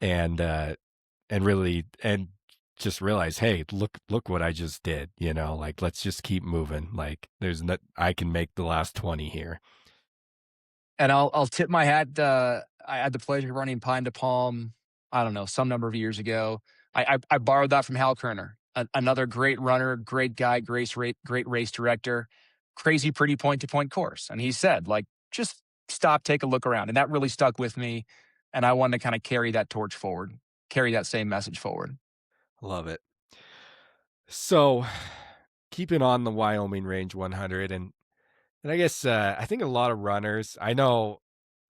and really, and just realize, hey, look what I just did, like, let's just keep moving. Like, I can make the last 20 here. And I'll tip my hat. I had the pleasure of running Pine to Palm, I don't know, some number of years ago. I borrowed that from Hal Kerner, another great runner, great guy, great race director, crazy pretty point-to-point course. And he said, like, just stop, take a look around. And that really stuck with me. And I wanted to kind of carry that torch forward, carry that same message forward. Love it. So, keeping on the Wyoming Range 100, and I guess I think a lot of runners, I know,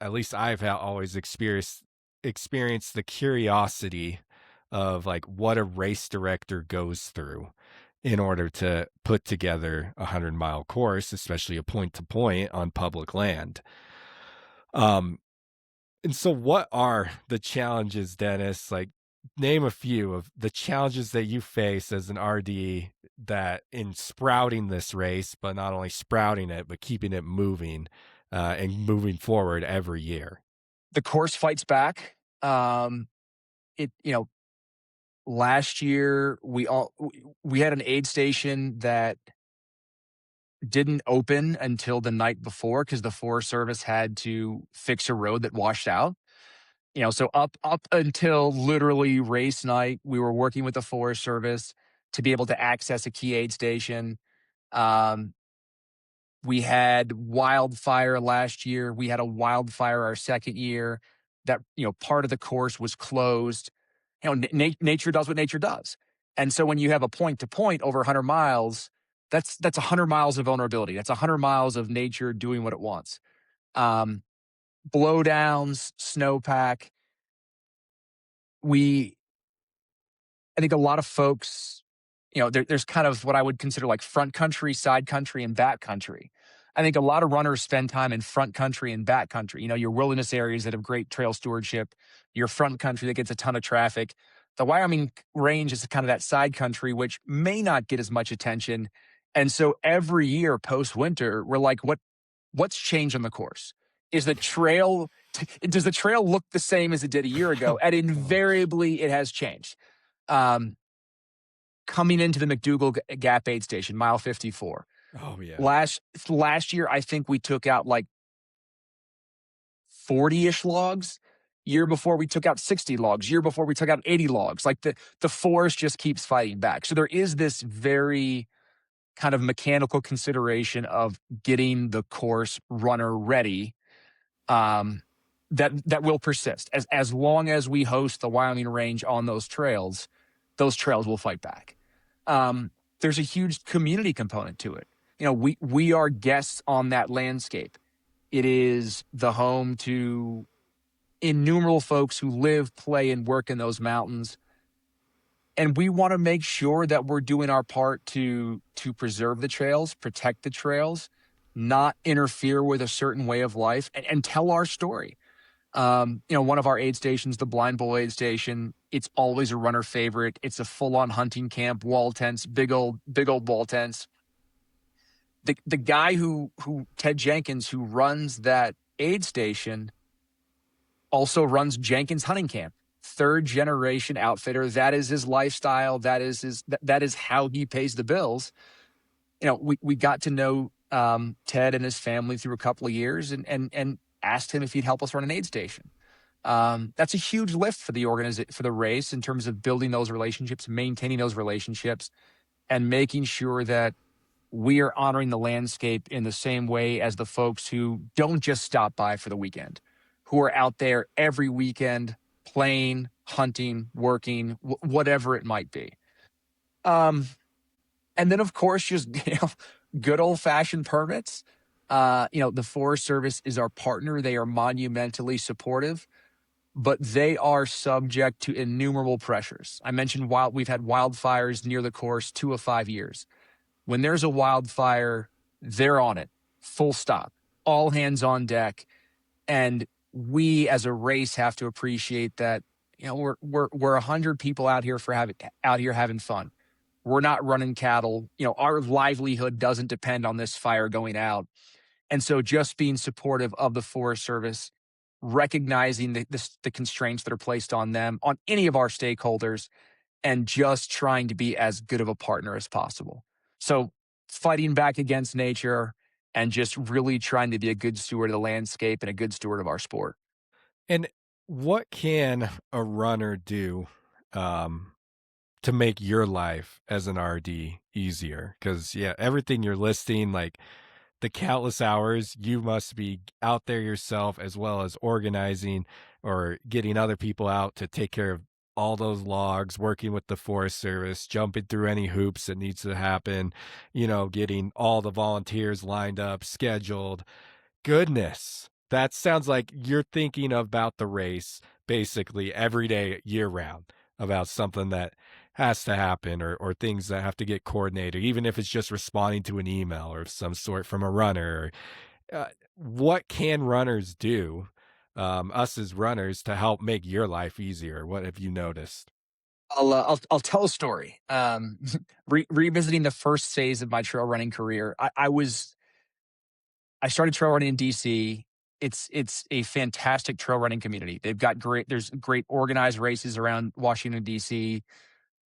at least I've always experienced the curiosity of, like, what a race director goes through in order to put together a 100-mile course, especially a point-to-point on public land. And so what are the challenges, Dennis? Like, name a few of the challenges that you face as an RD, that in sprouting this race, but not only sprouting it, but keeping it moving, and moving forward every year. The course fights back. It, last year we had an aid station that didn't open until the night before because the Forest Service had to fix a road that washed out. So up until literally race night, we were working with the Forest Service to be able to access a key aid station. Um, we had wildfire last year. We had a wildfire our second year that, part of the course was closed. Nature does what nature does. And so when you have a point to point over 100 miles, that's 100 miles of vulnerability. That's 100 miles of nature doing what it wants. Blowdowns, snowpack. I think a lot of folks, there's kind of what I would consider like front country, side country, and back country. I think a lot of runners spend time in front country and back country. Your wilderness areas that have great trail stewardship, your front country that gets a ton of traffic. The Wyoming Range is kind of that side country, which may not get as much attention. And so every year post-winter, we're like, what's changed on the course? Does the trail look the same as it did a year ago? And invariably, it has changed. Coming into the McDougal Gap aid station, mile 54. Oh yeah. Last year, I think we took out like 40-ish logs. Year before, we took out 60 logs. Year before, we took out 80 logs. Like the forest just keeps fighting back. So there is this very kind of mechanical consideration of getting the course runner ready, that will persist. As long as we host the Wyoming Range on those trails will fight back. There's a huge community component to it. We are guests on that landscape. It is the home to innumerable folks who live, play, and work in those mountains. And we want to make sure that we're doing our part to preserve the trails, protect the trails, not interfere with a certain way of life, and tell our story. One of our aid stations, the Blind Bull aid station, it's always a runner favorite. It's a full-on hunting camp, wall tents, big old wall tents. The guy who Ted Jenkins, who runs that aid station, also runs Jenkins Hunting Camp. Third generation outfitter. That is his lifestyle. That is how he pays the bills. We got to know Ted and his family through a couple of years, and asked him if he'd help us run an aid station. That's a huge lift for the race in terms of building those relationships, maintaining those relationships, and making sure that we are honoring the landscape in the same way as the folks who don't just stop by for the weekend, who are out there every weekend playing, hunting, working, whatever it might be. And then, of course, just good old-fashioned permits. The Forest Service is our partner. They are monumentally supportive, but they are subject to innumerable pressures. I mentioned we've had wildfires near the course 2 of 5 years. When there's a wildfire, they're on it, full stop, all hands on deck. And we as a race have to appreciate that, we're 100 people out here having fun. We're not running cattle. Our livelihood doesn't depend on this fire going out. And so just being supportive of the Forest Service, recognizing the constraints that are placed on them, on any of our stakeholders, and just trying to be as good of a partner as possible. So fighting back against nature and just really trying to be a good steward of the landscape and a good steward of our sport. And what can a runner do to make your life as an RD easier? Because, yeah, everything you're listing, like the countless hours you must be out there yourself, as well as organizing or getting other people out to take care of all those logs, working with the Forest Service, jumping through any hoops that needs to happen, getting all the volunteers lined up, scheduled. Goodness, that sounds like you're thinking about the race basically every day, year round, about something that has to happen or things that have to get coordinated, even if it's just responding to an email or some sort from a runner. What can runners do, us as runners, to help make your life easier? What have you noticed? I'll tell a story. Revisiting the first phase of my trail running career, I started trail running in DC. It's a fantastic trail running community. There's great organized races around Washington DC.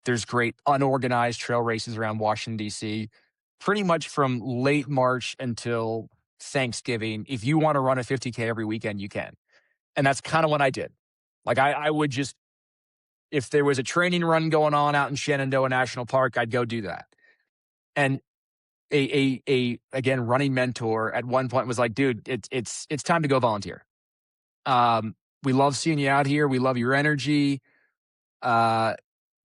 There's great unorganized trail races around Washington DC. Pretty much from late March until Thanksgiving, if you want to run a 50K every weekend, you can. And that's kind of what I did. Like I would just, if there was a training run going on out in Shenandoah National Park, I'd go do that. And again, running mentor at one point was like, dude, it's time to go volunteer. We love seeing you out here. We love your energy.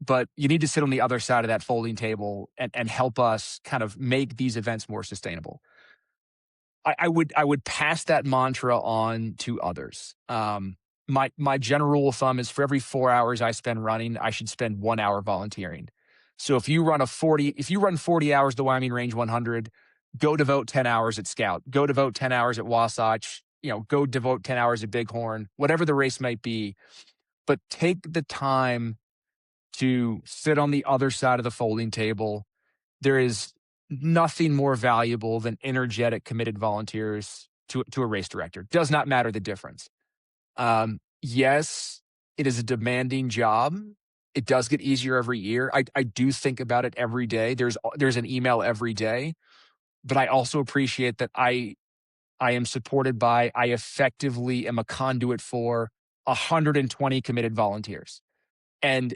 But you need to sit on the other side of that folding table and help us kind of make these events more sustainable. I would pass that mantra on to others. My general rule of thumb is for every 4 hours I spend running, I should spend 1 hour volunteering. So if you run 40 hours the Wyoming Range 100, go devote 10 hours at Scout, go devote 10 hours at Wasatch, go devote 10 hours at Bighorn, whatever the race might be. But take the time to sit on the other side of the folding table. There is nothing more valuable than energetic, committed volunteers to a race director. Does not matter the difference. Yes, it is a demanding job. It does get easier every year. I do think about it every day. There's an email every day, but I also appreciate that I am supported by, I effectively am a conduit for 120 committed volunteers. And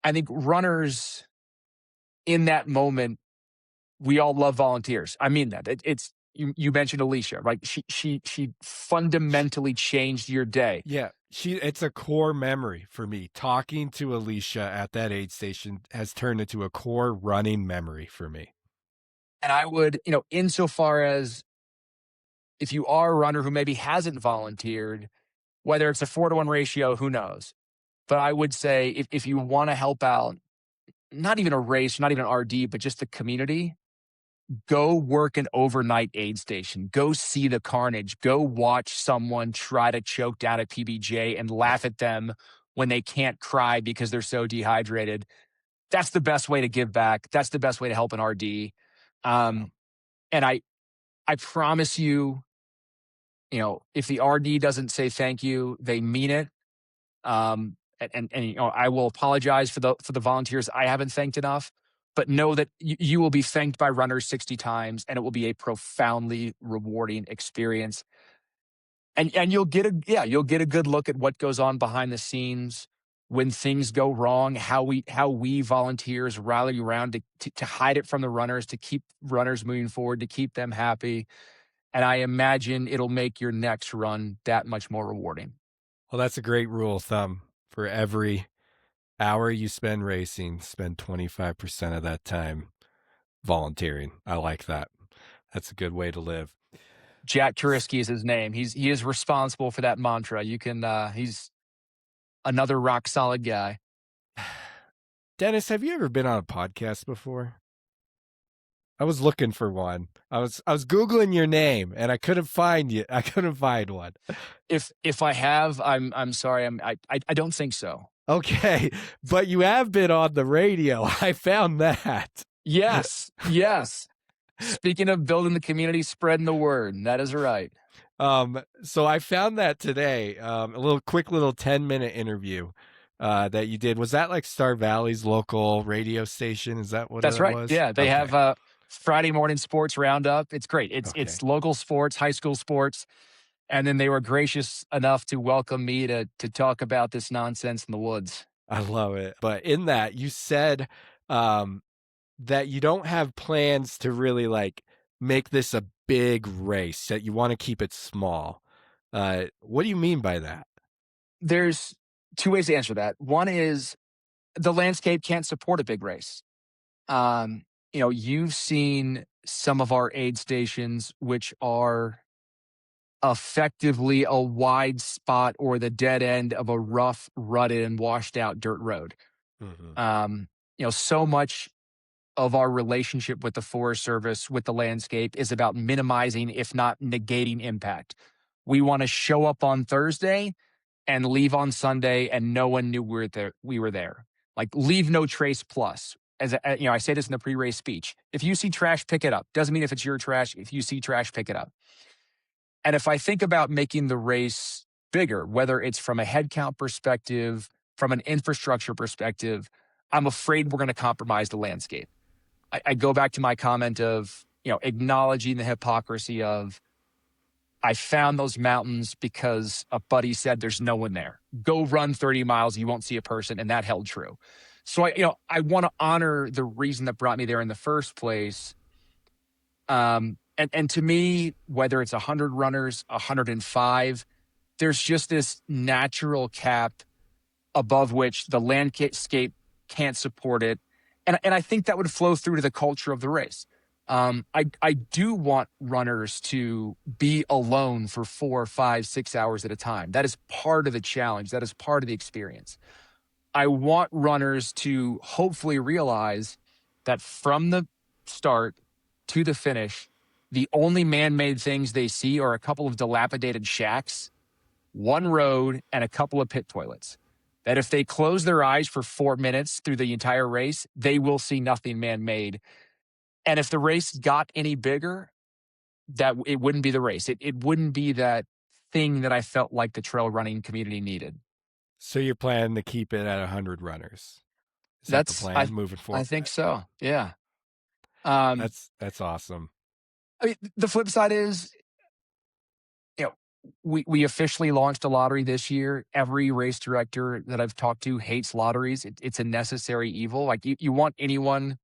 I think runners in that moment, we all love volunteers. I mean that. You mentioned Alicia, right? She fundamentally changed your day. Yeah, it's a core memory for me. Talking to Alicia at that aid station has turned into a core running memory for me. And I would, insofar as if you are a runner who maybe hasn't volunteered, whether it's a 4-to-1 ratio, who knows? But I would say if you want to help out, not even a race, not even an RD, but just the community, go work an overnight aid station. Go see the carnage. Go watch someone try to choke down a PBJ and laugh at them when they can't cry because they're so dehydrated. That's the best way to give back. That's the best way to help an RD. And I promise you, if the RD doesn't say thank you, they mean it. And I will apologize for the volunteers I haven't thanked enough, but know that you will be thanked by runners 60 times, and it will be a profoundly rewarding experience. And you'll get a good look at what goes on behind the scenes when things go wrong, how we volunteers rally around to hide it from the runners, to keep runners moving forward, to keep them happy. And I imagine it'll make your next run that much more rewarding. Well, that's a great rule of thumb. For every hour you spend racing, spend 25% of that time volunteering. I like that. That's a good way to live. Jack Turisky is his name. He is responsible for that mantra. He's another rock solid guy. Dennis, have you ever been on a podcast before? I was looking for one. I was Googling your name and I couldn't find you. I couldn't find one. If I have, I'm sorry. I don't think so. Okay, but you have been on the radio. I found that. Yes. Speaking of building the community, spreading the word, that is right. So I found that today. A quick little 10-minute interview that you did. Was that like Star Valley's local radio station? Is that what That's it right. was? Yeah, they Okay. have Friday morning sports roundup. It's great. It's local sports, high school sports. And then they were gracious enough to welcome me to talk about this nonsense in the woods. I love it. But in that, you said that you don't have plans to really like make this a big race, that you want to keep it small. What do you mean by that? There's two ways to answer that. One is the landscape can't support a big race. You've seen some of our aid stations, which are effectively a wide spot or the dead end of a rough, rutted, and washed out dirt road. Mm-hmm. So much of our relationship with the Forest Service, with the landscape, is about minimizing, if not negating, impact. We want to show up on Thursday and leave on Sunday, and no one knew we were there. Like, leave no trace plus. I say this in the pre-race speech. If you see trash, pick it up. Doesn't mean if it's your trash. If you see trash, pick it up. And if I think about making the race bigger, whether it's from a headcount perspective, from an infrastructure perspective, I'm afraid we're going to compromise the landscape. I go back to my comment of, acknowledging the hypocrisy of, I found those mountains because a buddy said there's no one there. Go run 30 miles, you won't see a person, and that held true. So I want to honor the reason that brought me there in the first place. And to me, whether it's 100 runners, 105, there's just this natural cap above which the landscape can't support it. And I think that would flow through to the culture of the race. I do want runners to be alone for 4, 5, 6 hours at a time. That is part of the challenge. That is part of the experience. I want runners to hopefully realize that from the start to the finish, the only man-made things they see are a couple of dilapidated shacks, one road, and a couple of pit toilets. That if they close their eyes for 4 minutes through the entire race, they will see nothing man-made. And if the race got any bigger, that it wouldn't be the race. It wouldn't be that thing that I felt like the trail running community needed. So you're planning to keep it at 100 runners? Is that the plan moving forward? I think so. Yeah. That's awesome. I mean, the flip side is, we officially launched a lottery this year. Every race director that I've talked to hates lotteries. It's a necessary evil. Like, you want everyone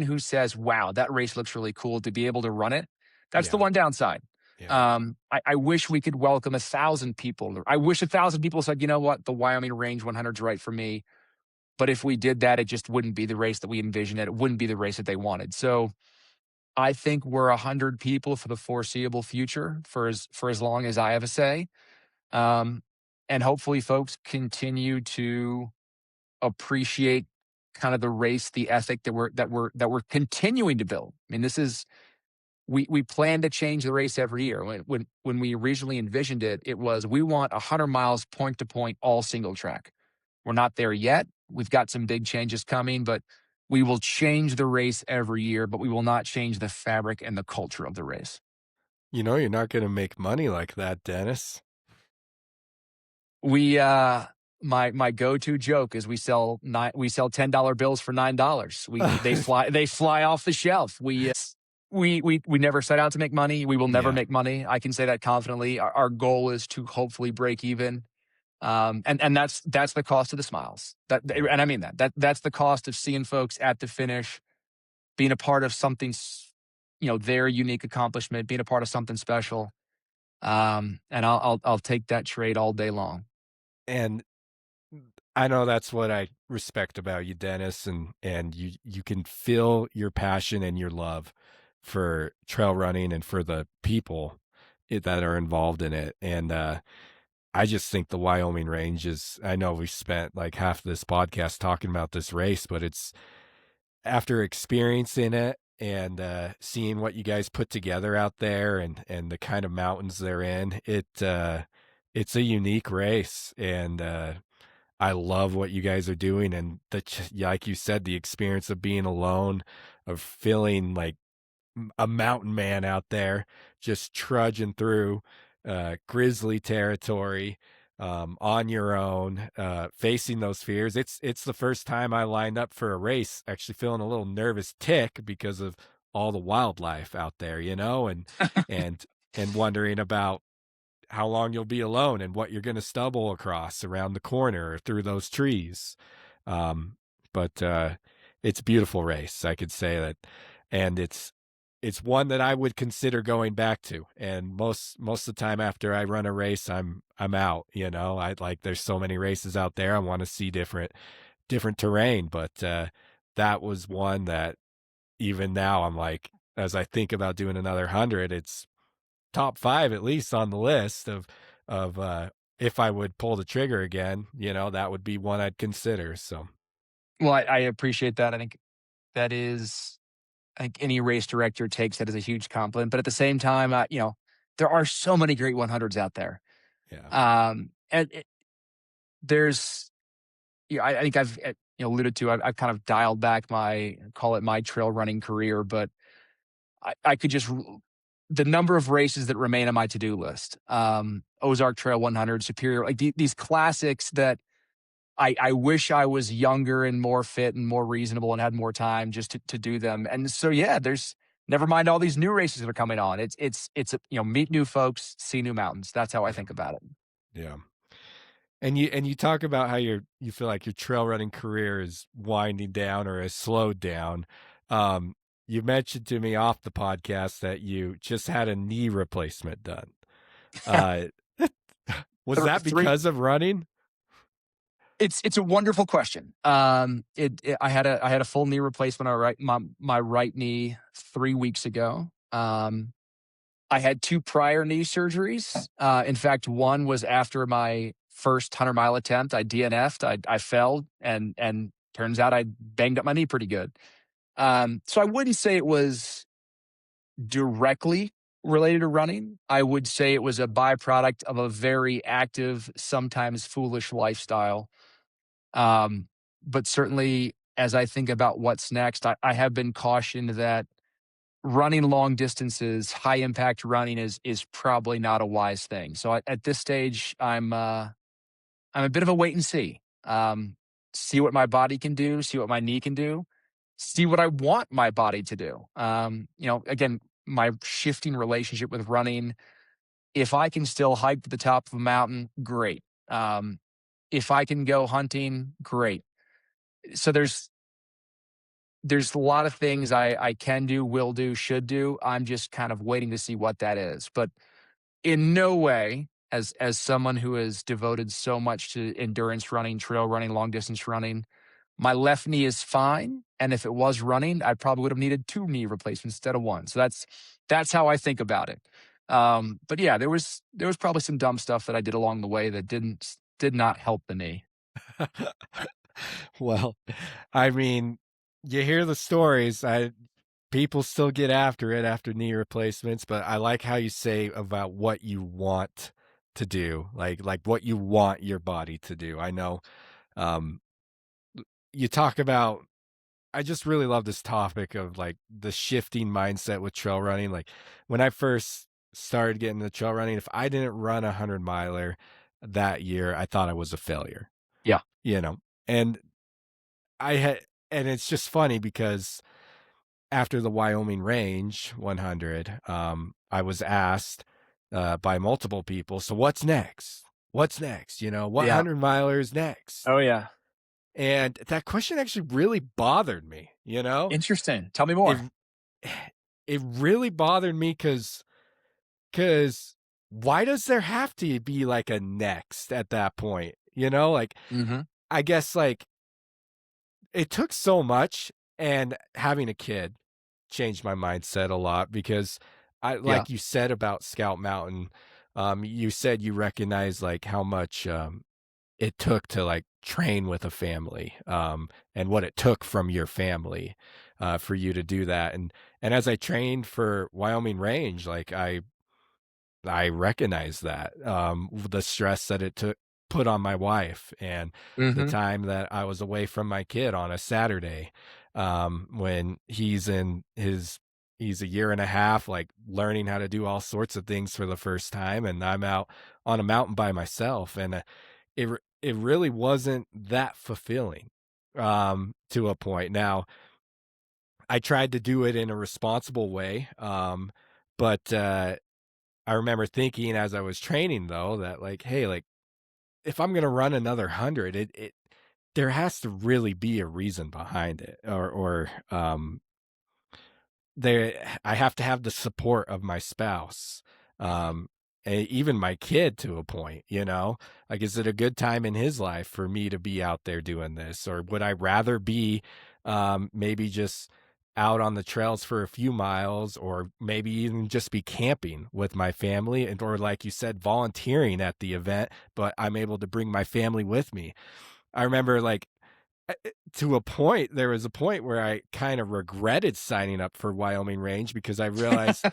who says, wow, that race looks really cool, to be able to run it. That's the one downside. Yeah. I wish we could welcome 1,000 people. I wish 1,000 people said, you know what, the Wyoming Range 100 is right for me. But if we did that, it just wouldn't be the race that we envisioned it. It wouldn't be the race that they wanted. So I think we're 100 people for the foreseeable future, for as long as I have a say. And hopefully folks continue to appreciate kind of the race, the ethic that we're continuing to build. I mean, this is, we plan to change the race every year. When we originally envisioned it, it was, we want 100 miles point to point, all single track. We're not there yet. We've got some big changes coming, but we will change the race every year, but we will not change the fabric and the culture of the race. You're not going to make money like that, Dennis. We, my go-to joke is we sell $10 bills for $9. They fly off the shelf. We never set out to make money. We will never make money. I can say that confidently. Our goal is to hopefully break even. And that's the cost of the smiles. And I mean that's the cost of seeing folks at the finish, being a part of something, their unique accomplishment, being a part of something special. And I'll take that trade all day long. And I know that's what I respect about you, Dennis, and you can feel your passion and your love for trail running and for the people that are involved in it. And I just think the Wyoming Range is, I know we spent like half of this podcast talking about this race, but it's after experiencing it and seeing what you guys put together out there and the kind of mountains they're in, it's a unique race, and I love what you guys are doing, and like you said, the experience of being alone, of feeling like a mountain man out there, just trudging through grizzly territory, on your own, facing those fears. It's the first time I lined up for a race, actually feeling a little nervous tick because of all the wildlife out there, and and wondering about how long you'll be alone and what you're going to stumble across around the corner or through those trees. Um, but it's a beautiful race, I could say that, and it's one that I would consider going back to. And most of the time after I run a race, I'm out. I like there's so many races out there. I want to see different terrain, but that was one that even now I'm like, as I think about doing another 100, it's top 5 at least on the list of if I would pull the trigger again, that would be one I'd consider. So, Well, I appreciate that. I think any race director takes that as a huge compliment. But at the same time, there are so many great 100s out there. yeah, And there's, I think I've alluded to. I've kind of dialed back my trail running career, but I could just the number of races that remain on my to-do list. Ozark Trail 100, Superior, like these classics that I wish I was younger and more fit and more reasonable and had more time just to do them. And so, yeah, there's never mind all these new races that are coming on. It's meet new folks, see new mountains. That's how I yeah, think about it. yeah. And you talk about how you feel like your trail running career is winding down or has slowed down. You mentioned to me off the podcast that you just had a knee replacement done. Uh, was that Three. because of running? It's a wonderful question. I had a full knee replacement on my right knee 3 weeks ago. I had 2 prior knee surgeries. In fact, one was after my first 100-mile attempt. I DNF'd. I fell, and turns out I banged up my knee pretty good. So I wouldn't say it was directly related to running. I would say it was a byproduct of a very active, sometimes foolish lifestyle. But certainly, as I think about what's next, I have been cautioned that running long distances, high impact running is probably not a wise thing. So at this stage, I'm a bit of a wait and see. See what my body can do, see what my knee can do, see what I want my body to do. Again, my shifting relationship with running. If I can still hike to the top of a mountain, great. If I can go hunting, great. So there's a lot of things I can do, will do, should do. I'm just kind of waiting to see what that is. But in no way, as someone who has devoted so much to endurance running, trail running, long distance running, my left knee is fine. And if it was running, I probably would have needed 2 knee replacements instead of 1. So that's how I think about it. But yeah, there was probably some dumb stuff that I did along the way that did not help the knee. Well, I mean, you hear the stories. People still get after it after knee replacements, but I like how you say about what you want to do, like what you want your body to do. I know, you talk about. I just really love this topic of like the shifting mindset with trail running. Like when I first started getting into trail running, if I didn't run 100-miler that year, I thought I was a failure. Yeah. And and it's just funny because after the Wyoming Range 100, I was asked by multiple people, so what's next? What's next? What Yeah. 100-milers next? Oh, yeah. And that question actually really bothered me, Interesting. Tell me more. It really bothered me because why does there have to be like a next at that point? Like, Mm-hmm. I guess like it took so much, and having a kid changed my mindset a lot because Yeah. like you said about Scout Mountain, you said you recognize like how much it took to like train with a family, and what it took from your family, for you to do that. And as I trained for Wyoming Range, like I recognize that, the stress that it took put on my wife, and the Mhm. time that I was away from my kid on a Saturday, when he's a year and a half, like learning how to do all sorts of things for the first time, and I'm out on a mountain by myself, and it really wasn't that fulfilling, to a point. Now, I tried to do it in a responsible way, but I remember thinking as I was training though that like, hey, like if I'm gonna run another 100, it there has to really be a reason behind it, or there I have to have the support of my spouse, even my kid to a point, you know? Like, is it a good time in his life for me to be out there doing this? Or would I rather be, maybe just out on the trails for a few miles, or maybe even just be camping with my family, and or like you said, volunteering at the event, but I'm able to bring my family with me. I remember like to a point, there was a point where I kind of regretted signing up for Wyoming Range because I realized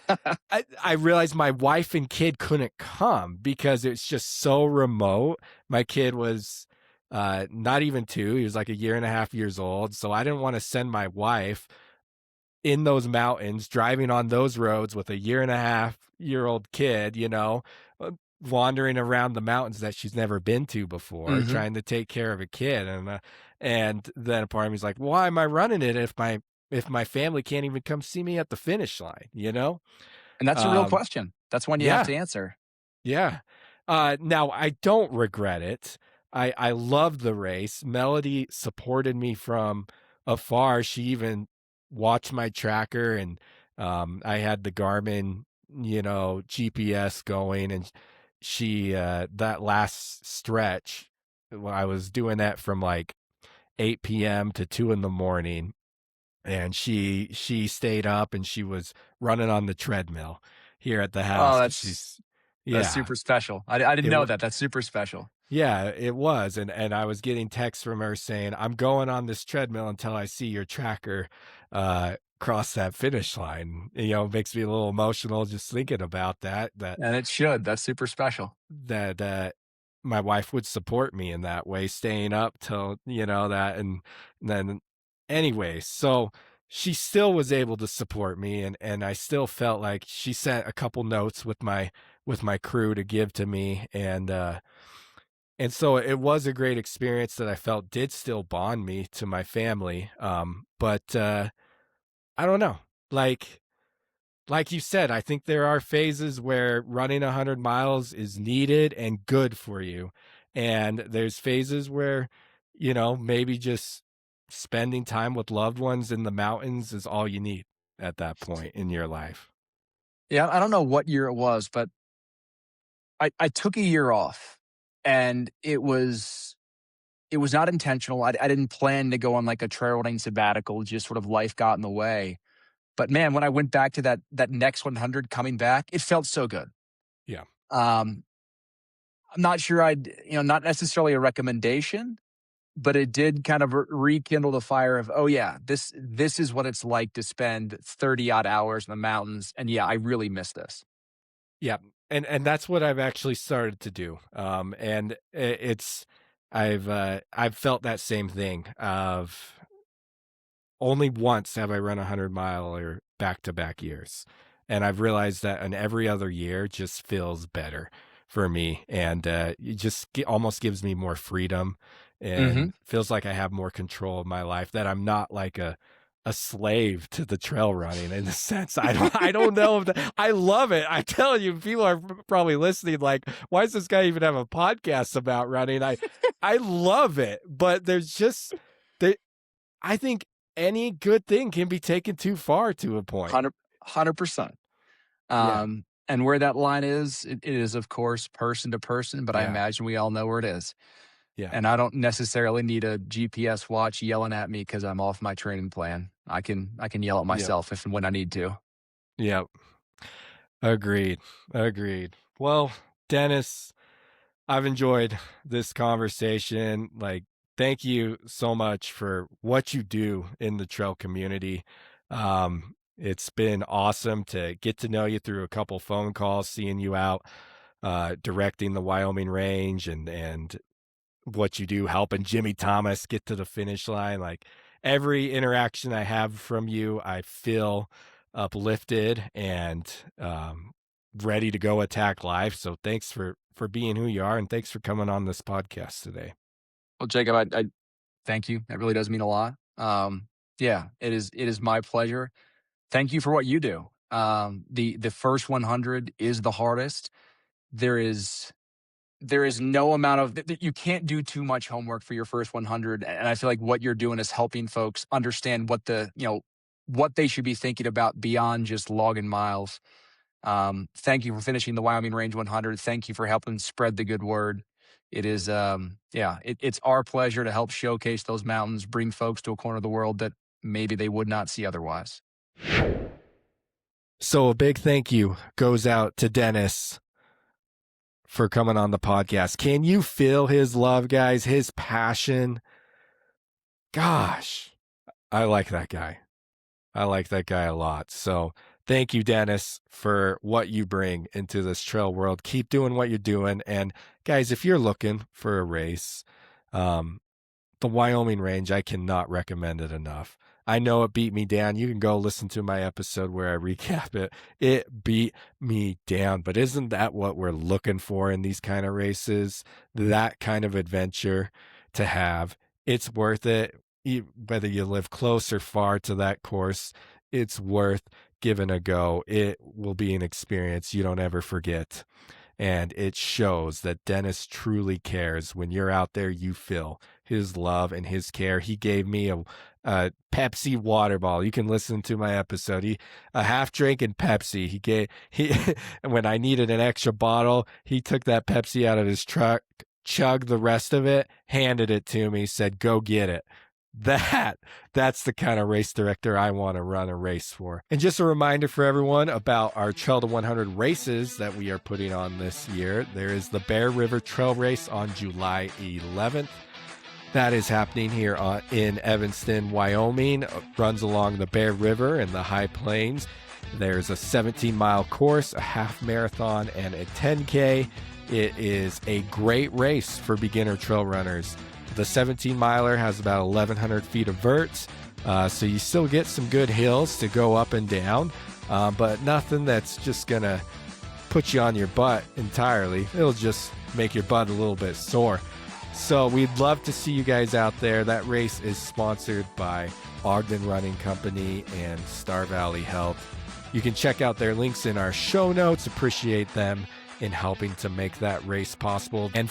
my wife and kid couldn't come because it's just so remote. My kid was not even 2. He was like a year and a half years old. So I didn't want to send my wife in those mountains, driving on those roads with a year-and-a-half-year-old kid, uh, wandering around the mountains that she's never been to before, Mhm. trying to take care of a kid. And then a part of me's like, why am I running it if my family can't even come see me at the finish line, you know? And that's a real Um, question. That's one you have yeah, to answer. yeah. Now I don't regret it. I loved the race. Melody supported me from afar. She even watched my tracker, and I had the Garmin, GPS going, and she that last stretch, well, I was doing that from like 8 p.m. to 2 in the morning, and she stayed up and she was running on the treadmill here at the Oh, house because she's that's yeah, super special. I didn't it know wa that. That's super special. yeah, it was, and I was getting texts from her saying, "I'm going on this treadmill until I see your tracker, cross that finish line." It makes me a little emotional just thinking about that And it should. That's super special. that my wife would support me in that way, staying up till, that, and then anyway, so she still was able to support me, and I still felt like she sent a couple notes with my crew to give to me, and so it was a great experience that I felt did still bond me to my family. But I don't know. Like like you said, I think there are phases where running 100 miles is needed and good for you. And there's phases where, maybe just spending time with loved ones in the mountains is all you need at that point in your life. Yeah, I don't know what year it was, but I took a year off, and it was not intentional. I didn't plan to go on like a trail running sabbatical. Just sort of life got in the way. But man, when I went back to that next 100 coming back, it felt so good. Yeah. Um, I'm not sure not necessarily a recommendation, but it did kind of rekindle the fire of, oh yeah, this is what it's like to spend 30 odd hours in the mountains. And yeah, I really miss this. Yeah, and that's what I've actually started to do. And it's I've felt that same thing of only once have I run 100 mile or back to back years. And I've realized that in every other year just feels better for me. And it just almost gives me more freedom Hmm. and feels like I have more control of my life, that I'm not like a slave to the trail running in a sense. I don't know if that, I love it. I tell you, people are probably listening like, why does this guy even have a podcast about running? I love it, but there's just there I think any good thing can be taken too far to a point. 100%. Yeah, And where that line is, it is, of course, person to person, but I yeah, imagine we all know where it is. yeah, And I don't necessarily need a GPS watch yelling at me because I'm off my training plan. I can yell at yep, myself if and when I need to. yep. Agreed, agreed. Well, Dennis, I've enjoyed this conversation. Like, thank you so much for what you do in the trail community. It's been awesome to get to know you through a couple phone calls, seeing you out directing the Wyoming Range and what you do helping Jimmy Thomas get to the finish line. Like, every interaction I have from you, I feel uplifted and ready to go attack life. So thanks for being who you are, and thanks for coming on this podcast today. Well, Jacob, I thank you. That really does mean a lot. Yeah, it is my pleasure. Thank you for what you do. The first 100 is the hardest. There is no amount of, you can't do too much homework for your first 100. And I feel like what you're doing is helping folks understand what what they should be thinking about beyond just logging miles. Thank you for finishing the Wyoming Range 100. Thank you for helping spread the good word. It is, it's our pleasure to help showcase those mountains, bring folks to a corner of the world that maybe they would not see otherwise. So a big thank you goes out to Denis for coming on the podcast. Can you feel his love, guys? His passion? Gosh, I like that guy. I like that guy a lot. So thank you, Denis, for what you bring into this trail world. Keep doing what you're doing. And guys, if you're looking for a race, the Wyoming Range, I cannot recommend it enough. I know it beat me down. You can go listen to my episode where I recap it. It beat me down. But isn't that what we're looking for in these kind of races? That kind of adventure to have. It's worth it. Whether you live close or far to that course, it's worth giving a go. It will be an experience you don't ever forget. And it shows that Denis truly cares. When you're out there, you feel his love and his care. He gave me a Pepsi water bottle. You can listen to my episode. A half drinking Pepsi. When I needed an extra bottle, he took that Pepsi out of his truck, chugged the rest of it, handed it to me, said, "Go get it." That's the kind of race director I want to run a race for. And just a reminder for everyone about our Trail to 100 races that we are putting on this year. There is the Bear River Trail Race on July 11th. That is happening here in Evanston, Wyoming. It runs along the Bear River and the High Plains. There's a 17-mile course, a half marathon, and a 10K. It is a great race for beginner trail runners. The 17-miler has about 1,100 feet of verts, so you still get some good hills to go up and down, but nothing that's just going to put you on your butt entirely. It'll just make your butt a little bit sore. So we'd love to see you guys out there. That race is sponsored by Ogden Running Company and Star Valley Health. You can check out their links in our show notes. Appreciate them in helping to make that race possible. And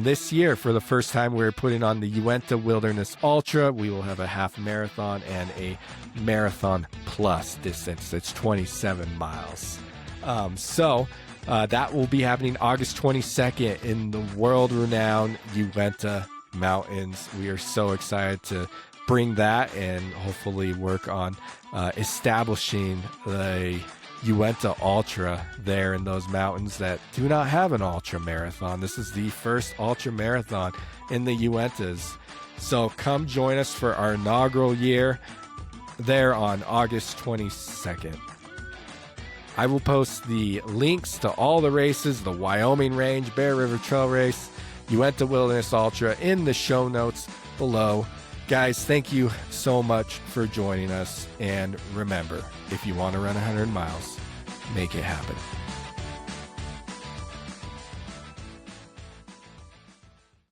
this year, for the first time, we're putting on the Uinta Wilderness Ultra. We will have a half marathon and a marathon plus distance. It's 27 miles. That will be happening August 22nd in the world-renowned Uinta Mountains. We are so excited to bring that and hopefully work on establishing the Uinta Ultra there in those mountains that do not have an ultra marathon. This is the first ultra marathon in the Uintas. So come join us for our inaugural year there on August 22nd. I will post the links to all the races, the Wyoming Range, Bear River Trail Race, Uinta Wilderness Ultra in the show notes below. Guys, thank you so much for joining us. And remember, if you want to run 100 miles, make it happen.